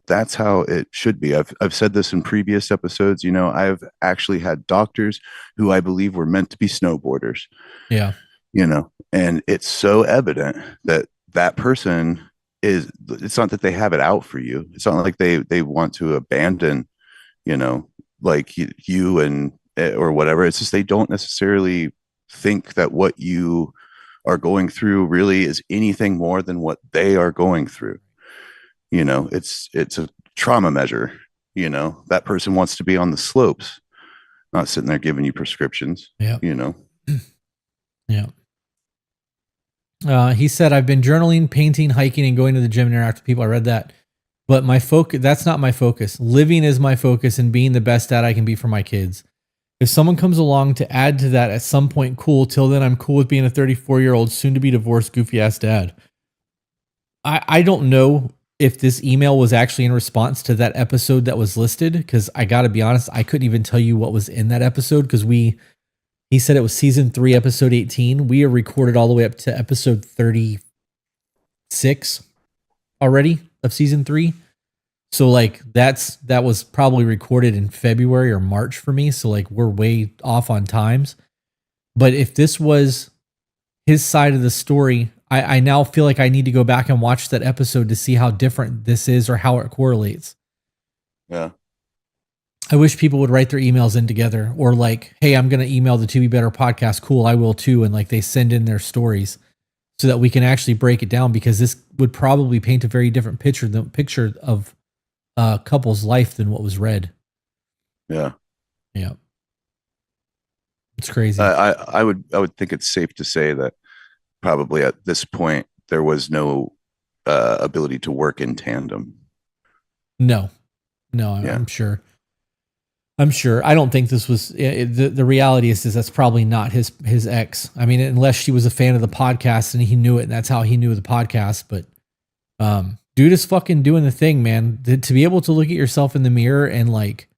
That's how it should be. I've said this in previous episodes. I've actually had doctors who I believe were meant to be snowboarders. Yeah. And it's so evident that person it's not that they have it out for you. It's not like they want to abandon, like you and or whatever. It's just they don't necessarily think that what you are going through really is anything more than what they are going through. It's a trauma measure. That person wants to be on the slopes, not sitting there giving you prescriptions. Yeah. Yeah. He said, I've been journaling, painting, hiking, and going to the gym and interact with people. I read that. But my focus, that's not my focus. Living is my focus and being the best dad I can be for my kids. If someone comes along to add to that at some point, cool. Till then, I'm cool with being a 34-year-old, soon to be divorced, goofy ass dad. I don't know if this email was actually in response to that episode that was listed, because I got to be honest, I couldn't even tell you what was in that episode because he said it was season 3, episode 18. We are recorded all the way up to episode 36 already of season 3. So like that was probably recorded in February or March for me. So like we're way off on times. But if this was his side of the story, I now feel like I need to go back and watch that episode to see how different this is or how it correlates. Yeah. I wish people would write their emails in together, or like, hey, I'm going to email the To Be Better podcast. Cool. I will too. And like they send in their stories so that we can actually break it down, because this would probably paint a very different picture of a couple's life than what was read. Yeah. Yeah. It's crazy. I would think it's safe to say that probably at this point there was no ability to work in tandem. No, yeah. I'm sure. I don't think this was the reality is that's probably not his ex. I mean, unless she was a fan of the podcast and he knew it and that's how he knew the podcast. But dude is fucking doing the thing, man. To be able to look at yourself in the mirror and like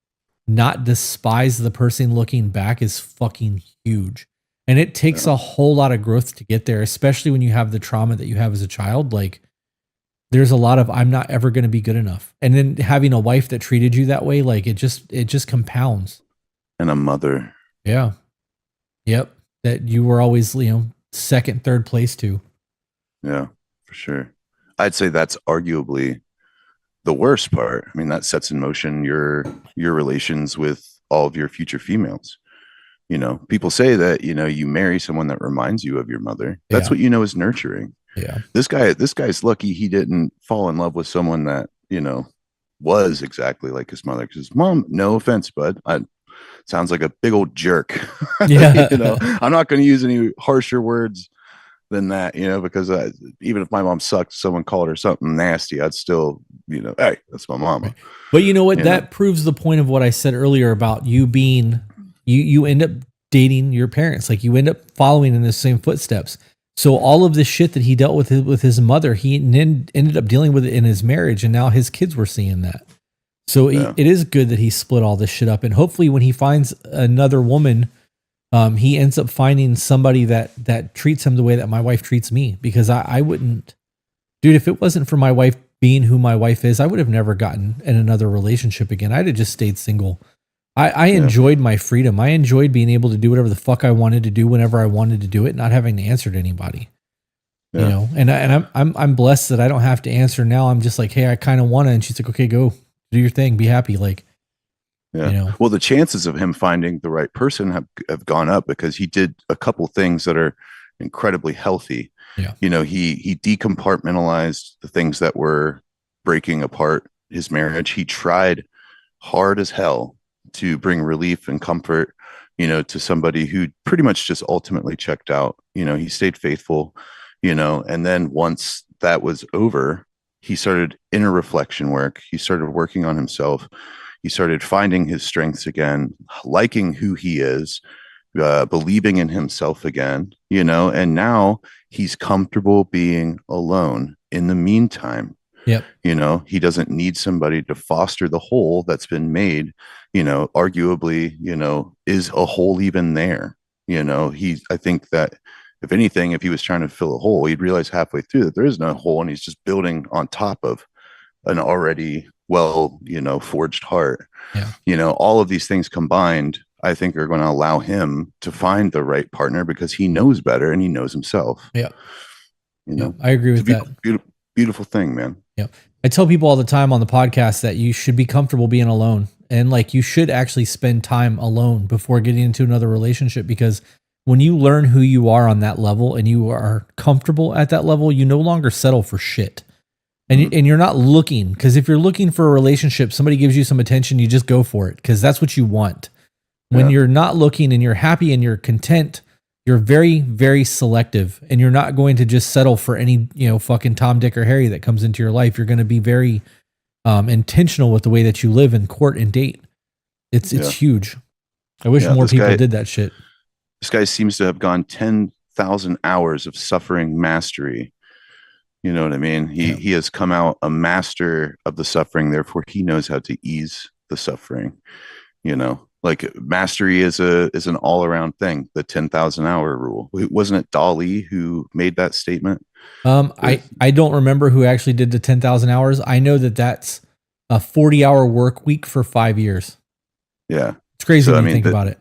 not despise the person looking back is fucking huge. And it takes a whole lot of growth to get there, especially when you have the trauma that you have as a child. Like there's a lot of, I'm not ever going to be good enough. And then having a wife that treated you that way, like it just compounds. And a mother. Yeah. Yep. That you were always, second, third place to. Yeah, for sure. I'd say that's arguably the worst part. I mean, that sets in motion your relations with all of your future females. People say that, you marry someone that reminds you of your mother. That's what is nurturing. Yeah. This guy's lucky he didn't fall in love with someone that, was exactly like his mother. Because his mom, no offense, bud, sounds like a big old jerk. Yeah. I'm not going to use any harsher words than that, because even if my mom sucked, someone called her something nasty, I'd still, hey, that's my mama. But you know what? That proves the point of what I said earlier about you being, you end up dating your parents. Like you end up following in the same footsteps. So all of this shit that he dealt with his mother, he ended up dealing with it in his marriage, and now his kids were seeing that. So it is good that he split all this shit up, and hopefully when he finds another woman, he ends up finding somebody that treats him the way that my wife treats me, because I wouldn't, dude, if it wasn't for my wife being who my wife is, I would have never gotten in another relationship again. I'd have just stayed single. I enjoyed my freedom. I enjoyed being able to do whatever the fuck I wanted to do whenever I wanted to do it, not having to answer to anybody. And I'm blessed that I don't have to answer now. I'm just like, hey, I kind of want to, and she's like, okay, go do your thing, be happy. Like, Well, the chances of him finding the right person have gone up because he did a couple things that are incredibly healthy. Yeah. He decompartmentalized the things that were breaking apart his marriage. He tried hard as hell to bring relief and comfort, to somebody who pretty much just ultimately checked out. He stayed faithful, and then once that was over, he started inner reflection work. He started working on himself. He started finding his strengths again, liking who he is, believing in himself again, and now he's comfortable being alone in the meantime. Yep. He doesn't need somebody to foster the hole that's been made, arguably, is a hole even there? I think that if anything, if he was trying to fill a hole, he'd realize halfway through that there is no hole and he's just building on top of an already forged heart. Yeah. All of these things combined, I think are going to allow him to find the right partner because he knows better and he knows himself. Yeah. I agree with that. Beautiful thing, man. Yeah. I tell people all the time on the podcast that you should be comfortable being alone, and like you should actually spend time alone before getting into another relationship, because when you learn who you are on that level and you are comfortable at that level, you no longer settle for shit. And and you're not looking, because if you're looking for a relationship, somebody gives you some attention, you just go for it because that's what you want. When you're not looking and you're happy and you're content You're very, very selective, and you're not going to just settle for any, fucking Tom, Dick, or Harry that comes into your life. You're going to be very intentional with the way that you live and court and date. It's Yeah. huge. I wish Yeah. more people did that shit. This guy seems to have gone 10,000 hours of suffering mastery. You know what I mean? He has come out a master of the suffering, therefore he knows how to ease the suffering. Like mastery is an all-around thing, the 10,000-hour rule. Wasn't it Dali who made that statement? I don't remember who actually did the 10,000 hours. I know that that's a 40-hour work week for 5 years. Yeah. It's crazy when you think about it.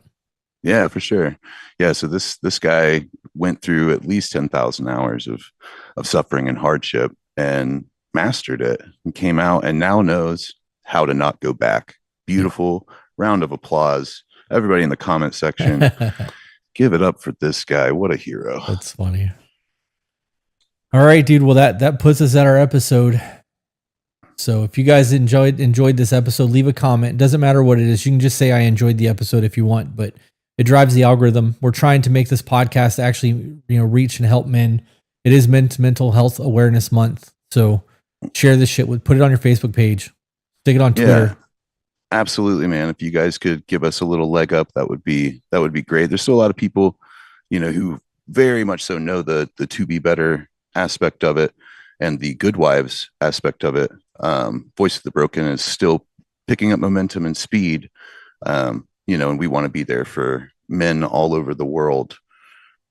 Yeah, for sure. Yeah, so this guy went through at least 10,000 hours of suffering and hardship and mastered it and came out and now knows how to not go back. Beautiful. Round of applause. Everybody in the comment section, give it up for this guy. What a hero. That's funny. All right, dude. Well, that puts us at our episode. So if you guys enjoyed this episode, leave a comment. It doesn't matter what it is. You can just say I enjoyed the episode if you want, but it drives the algorithm. We're trying to make this podcast actually, reach and help men. It is Mental Health Awareness Month. So share this shit put it on your Facebook page. Stick it on Twitter. Yeah, absolutely, man. If you guys could give us a little leg up, that would be great. There's still a lot of people, who very much so know the to be better aspect of it and the good wives aspect of it. Voice of the Broken is still picking up momentum and speed. And we want to be there for men all over the world,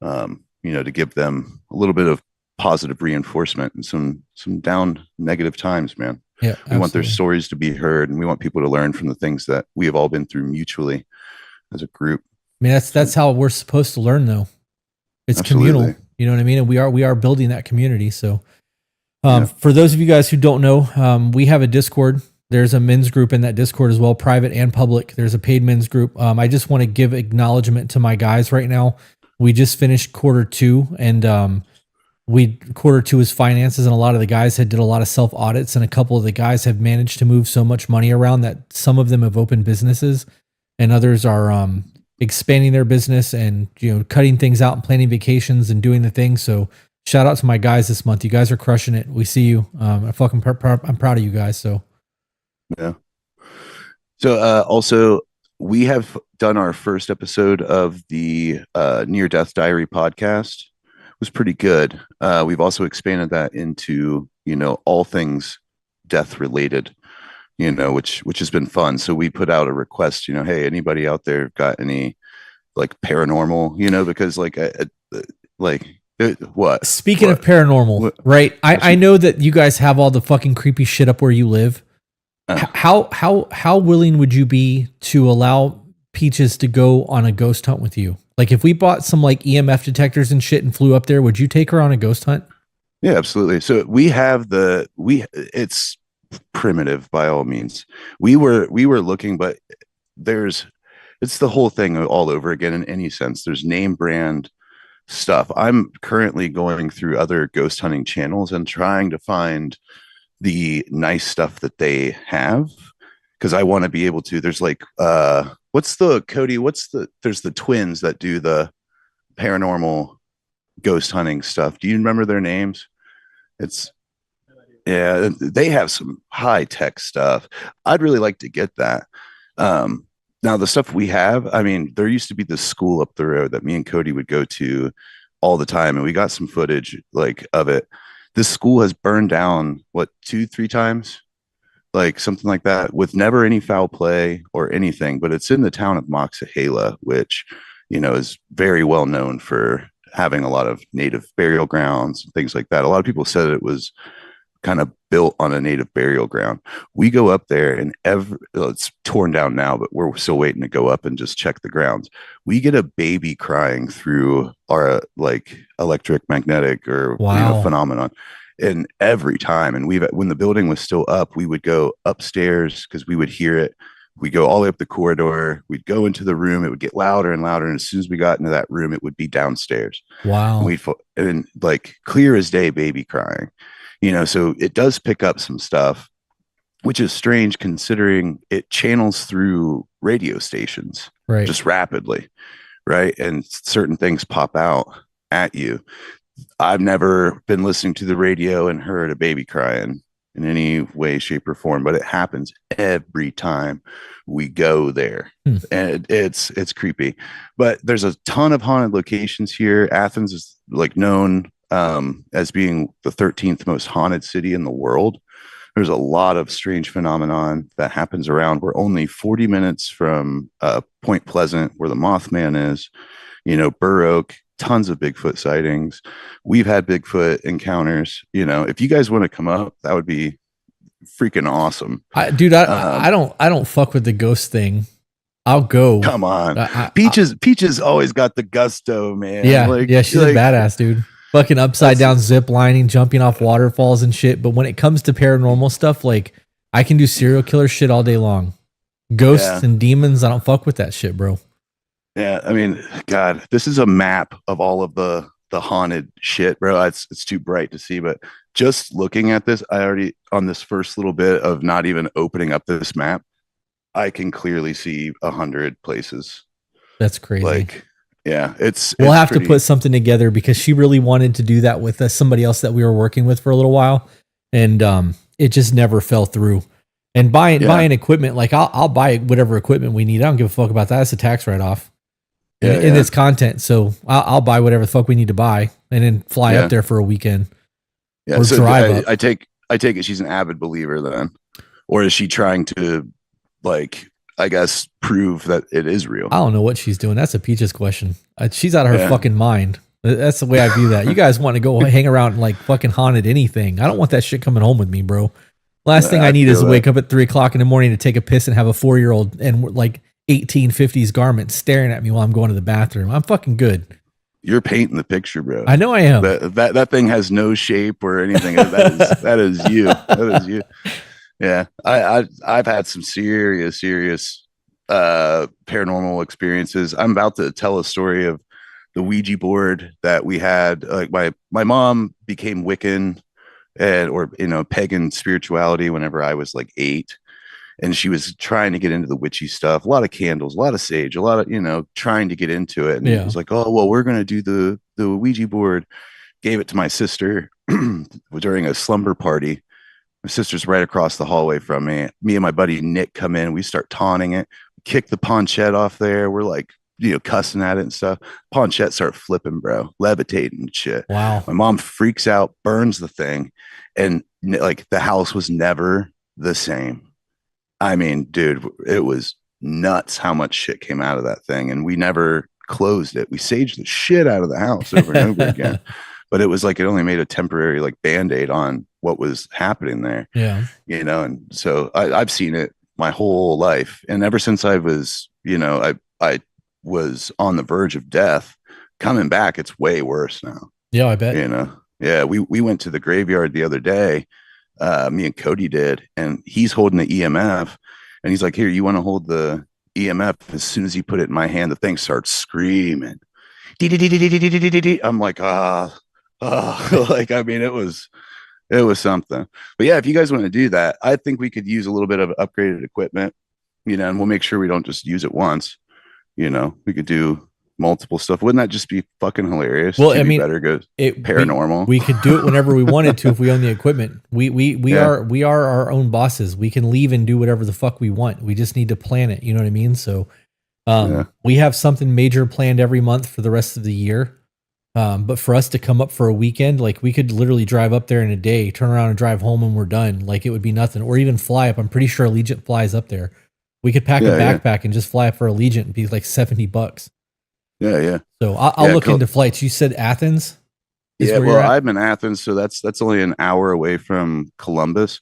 to give them a little bit of positive reinforcement in some down negative times, man. Yeah, we absolutely. want their stories to be heard, and we want people to learn from the things that we have all been through mutually as a group. I mean, that's how we're supposed to learn, though. It's Absolutely. communal. You know what I mean? And we are building that community. So, for those of you guys who don't know, we have a Discord. There's a men's group in that Discord as well, private and public. There's a paid men's group. I just want to give acknowledgement to my guys right now. We just finished Q2, and Q2 is finances, and a lot of the guys did a lot of self audits, and a couple of the guys have managed to move so much money around that some of them have opened businesses, and others are expanding their business and cutting things out and planning vacations and doing the thing. So shout out to my guys this month. You guys are crushing it. We see you. I'm proud of you guys. So. Yeah. So also, we have done our first episode of the Near Death Diary podcast. It was pretty good. We've also expanded that into all things death related, which has been fun. So we put out a request, hey, anybody out there got any like paranormal, because what? Speaking of paranormal, right? I know that you guys have all the fucking creepy shit up where you live. How willing would you be to allow Peaches to go on a ghost hunt with you? Like if we bought some like EMF detectors and shit and flew up there, would you take her on a ghost hunt? Yeah, absolutely. So we have it's primitive by all means. We were looking, but it's the whole thing all over again in any sense. There's name brand stuff. I'm currently going through other ghost hunting channels and trying to find the nice stuff that they have, because I want to be able to. There's like there's the twins that do the paranormal ghost hunting stuff. Do you remember their names? They have some high tech stuff. I'd really like to get that. Now the stuff we have, I mean, there used to be this school up the road that me and Cody would go to all the time, and we got some footage like of it. This school has burned down, 2-3 times? Like something like that, with never any foul play or anything, but it's in the town of Moxahala, which, is very well known for having a lot of native burial grounds and things like that. A lot of people said it was kind of built on a native burial ground. We go up there and it's torn down now, but we're still waiting to go up and just check the grounds. We get a baby crying through our like electromagnetic or phenomenon. And every time, and when the building was still up, we would go upstairs because we would hear it. We go all the way up the corridor. We'd go into the room. It would get louder and louder. And as soon as we got into that room, it would be downstairs. Wow. And like clear as day, baby crying. So it does pick up some stuff, which is strange considering it channels through radio stations, right, just rapidly. right? And certain things pop out at you. I've never been listening to the radio and heard a baby crying in any way, shape, or form, but it happens every time we go there. Hmm. And it's creepy. But there's a ton of haunted locations here. Athens is like known as being the 13th most haunted city in the world. There's a lot of strange phenomenon that happens around. We're only 40 minutes from Point Pleasant, where the Mothman is. Burr Oak, tons of Bigfoot sightings. We've had Bigfoot encounters. If you guys want to come up, that would be freaking awesome. Dude, I don't fuck with the ghost thing. I'll go. Come on. Peaches always got the gusto, man. Yeah. Yeah. She's a badass, dude. Fucking upside down zip lining, jumping off waterfalls and shit. But when it comes to paranormal stuff, like I can do serial killer shit all day long. Ghosts and demons, I don't fuck with that shit, bro. Yeah, I mean, God, this is a map of all of the haunted shit, bro. It's too bright to see, but just looking at this, I already on this first little bit of not even opening up this map, I can clearly see 100 places. That's crazy. Like, yeah, we'll have to put something together because she really wanted to do that with somebody else that we were working with for a little while, and it just never fell through. And buying equipment, like I'll buy whatever equipment we need. I don't give a fuck about that. It's a tax write off. In its content, so I'll buy whatever the fuck we need to buy, and then fly up there for a weekend. Yeah, or so drive up. I take it she's an avid believer then, or is she trying to, like, I guess, prove that it is real? I don't know what she's doing. That's a Peaches question. She's out of her fucking mind. That's the way I view that. You guys want to go hang around and like fucking haunted anything? I don't want that shit coming home with me, bro. Last thing I need is to wake up at 3 o'clock in the morning to take a piss and have a 4-year-old and like 1850s garment staring at me while I'm going to the bathroom. I'm fucking good. You're painting the picture, bro. I know I am. That thing has no shape or anything. That is you. That is you. Yeah. I've had some serious paranormal experiences. I'm about to tell a story of the Ouija board that we had. Like my mom became Wiccan or pagan spirituality whenever I was like 8. And she was trying to get into the witchy stuff, a lot of candles, a lot of sage, a lot of, trying to get into it. And it was like, oh, well, we're going to do the Ouija board. Gave it to my sister during a slumber party. My sister's right across the hallway from me. Me and my buddy Nick come in. We start taunting it, kick the planchette off there. We're like, cussing at it and stuff. Planchette start flipping, bro, levitating and shit. Wow. My mom freaks out, burns the thing. And like the house was never the same. I mean, dude, it was nuts how much shit came out of that thing. And we never closed it. We saged the shit out of the house over and over again. But it was like it only made a temporary like Band-Aid on what was happening there. Yeah. And so I've seen it my whole life. And ever since I was, I was on the verge of death, coming back, it's way worse now. Yeah, I bet. Yeah, we went to the graveyard the other day. Me and Cody did, and he's holding the EMF, and he's like, here, you want to hold the EMF? As soon as he put it in my hand, the thing starts screaming. I'm like, like, I mean, it was something. But yeah, if you guys want to do that, I think we could use a little bit of upgraded equipment, and we'll make sure we don't just use it once. We could do multiple stuff. Wouldn't that just be fucking hilarious? Well, I mean, better go paranormal. We could do it whenever we wanted to if we own the equipment. We are our own bosses. We can leave and do whatever the fuck we want. We just need to plan it. You know what I mean? So we have something major planned every month for the rest of the year. But for us to come up for a weekend, like we could literally drive up there in a day, turn around and drive home and we're done. Like it would be nothing. Or even fly up. I'm pretty sure Allegiant flies up there. We could pack a backpack and just fly up for Allegiant and be like $70. Yeah. So I'll look into flights. You said Athens? Yeah, well, I'm in Athens, so that's only an hour away from Columbus.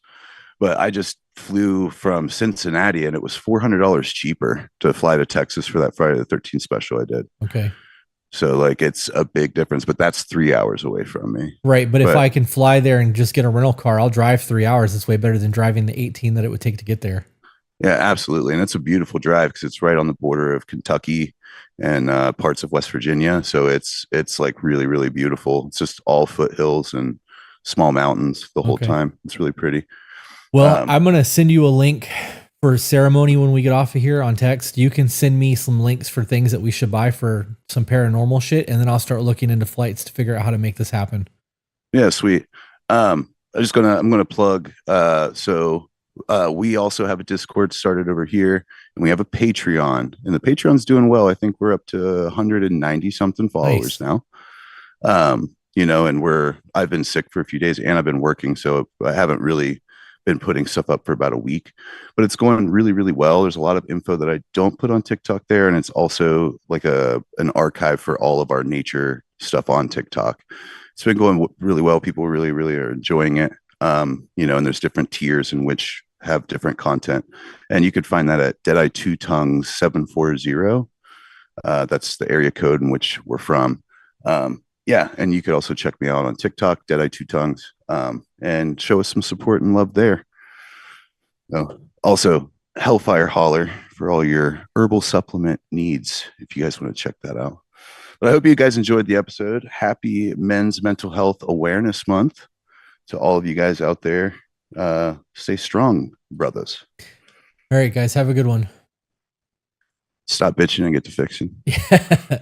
But I just flew from Cincinnati, and it was $400 cheaper to fly to Texas for that Friday the 13th special I did. Okay. So like it's a big difference, but that's 3 hours away from me. Right, but if I can fly there and just get a rental car, I'll drive 3 hours. It's way better than driving the 18 that it would take to get there. Yeah, absolutely, and it's a beautiful drive because it's right on the border of Kentucky and parts of West Virginia. So it's like really, really beautiful. It's just all foothills and small mountains the whole time. It's really pretty. Well, I'm going to send you a link for ceremony when we get off of here on text, you can send me some links for things that we should buy for some paranormal shit, and then I'll start looking into flights to figure out how to make this happen. Yeah, sweet. I'm gonna plug. We also have a Discord started over here, and we have a Patreon, and the Patreon's doing well. I think we're up to 190 something followers Nice. now. And I've been sick for a few days, and I've been working, so I haven't really been putting stuff up for about a week, but it's going really, really well. There's a lot of info that I don't put on TikTok there, and it's also like an archive for all of our nature stuff on TikTok. It's been going really well. People really, really are enjoying it. And there's different tiers in which have different content, and you could find that at Deadeye Two Tongues 740. That's the area code in which we're from. Yeah, and you could also check me out on TikTok, Deadeye Two Tongues, and show us some support and love there. Also, Hellfire Holler for all your herbal supplement needs, if you guys want to check that out. But I hope you guys enjoyed the episode. Happy Men's Mental Health Awareness Month to all of you guys out there. Stay strong, brothers. All right, guys, have a good one. Stop bitching and get to fixing. Yeah.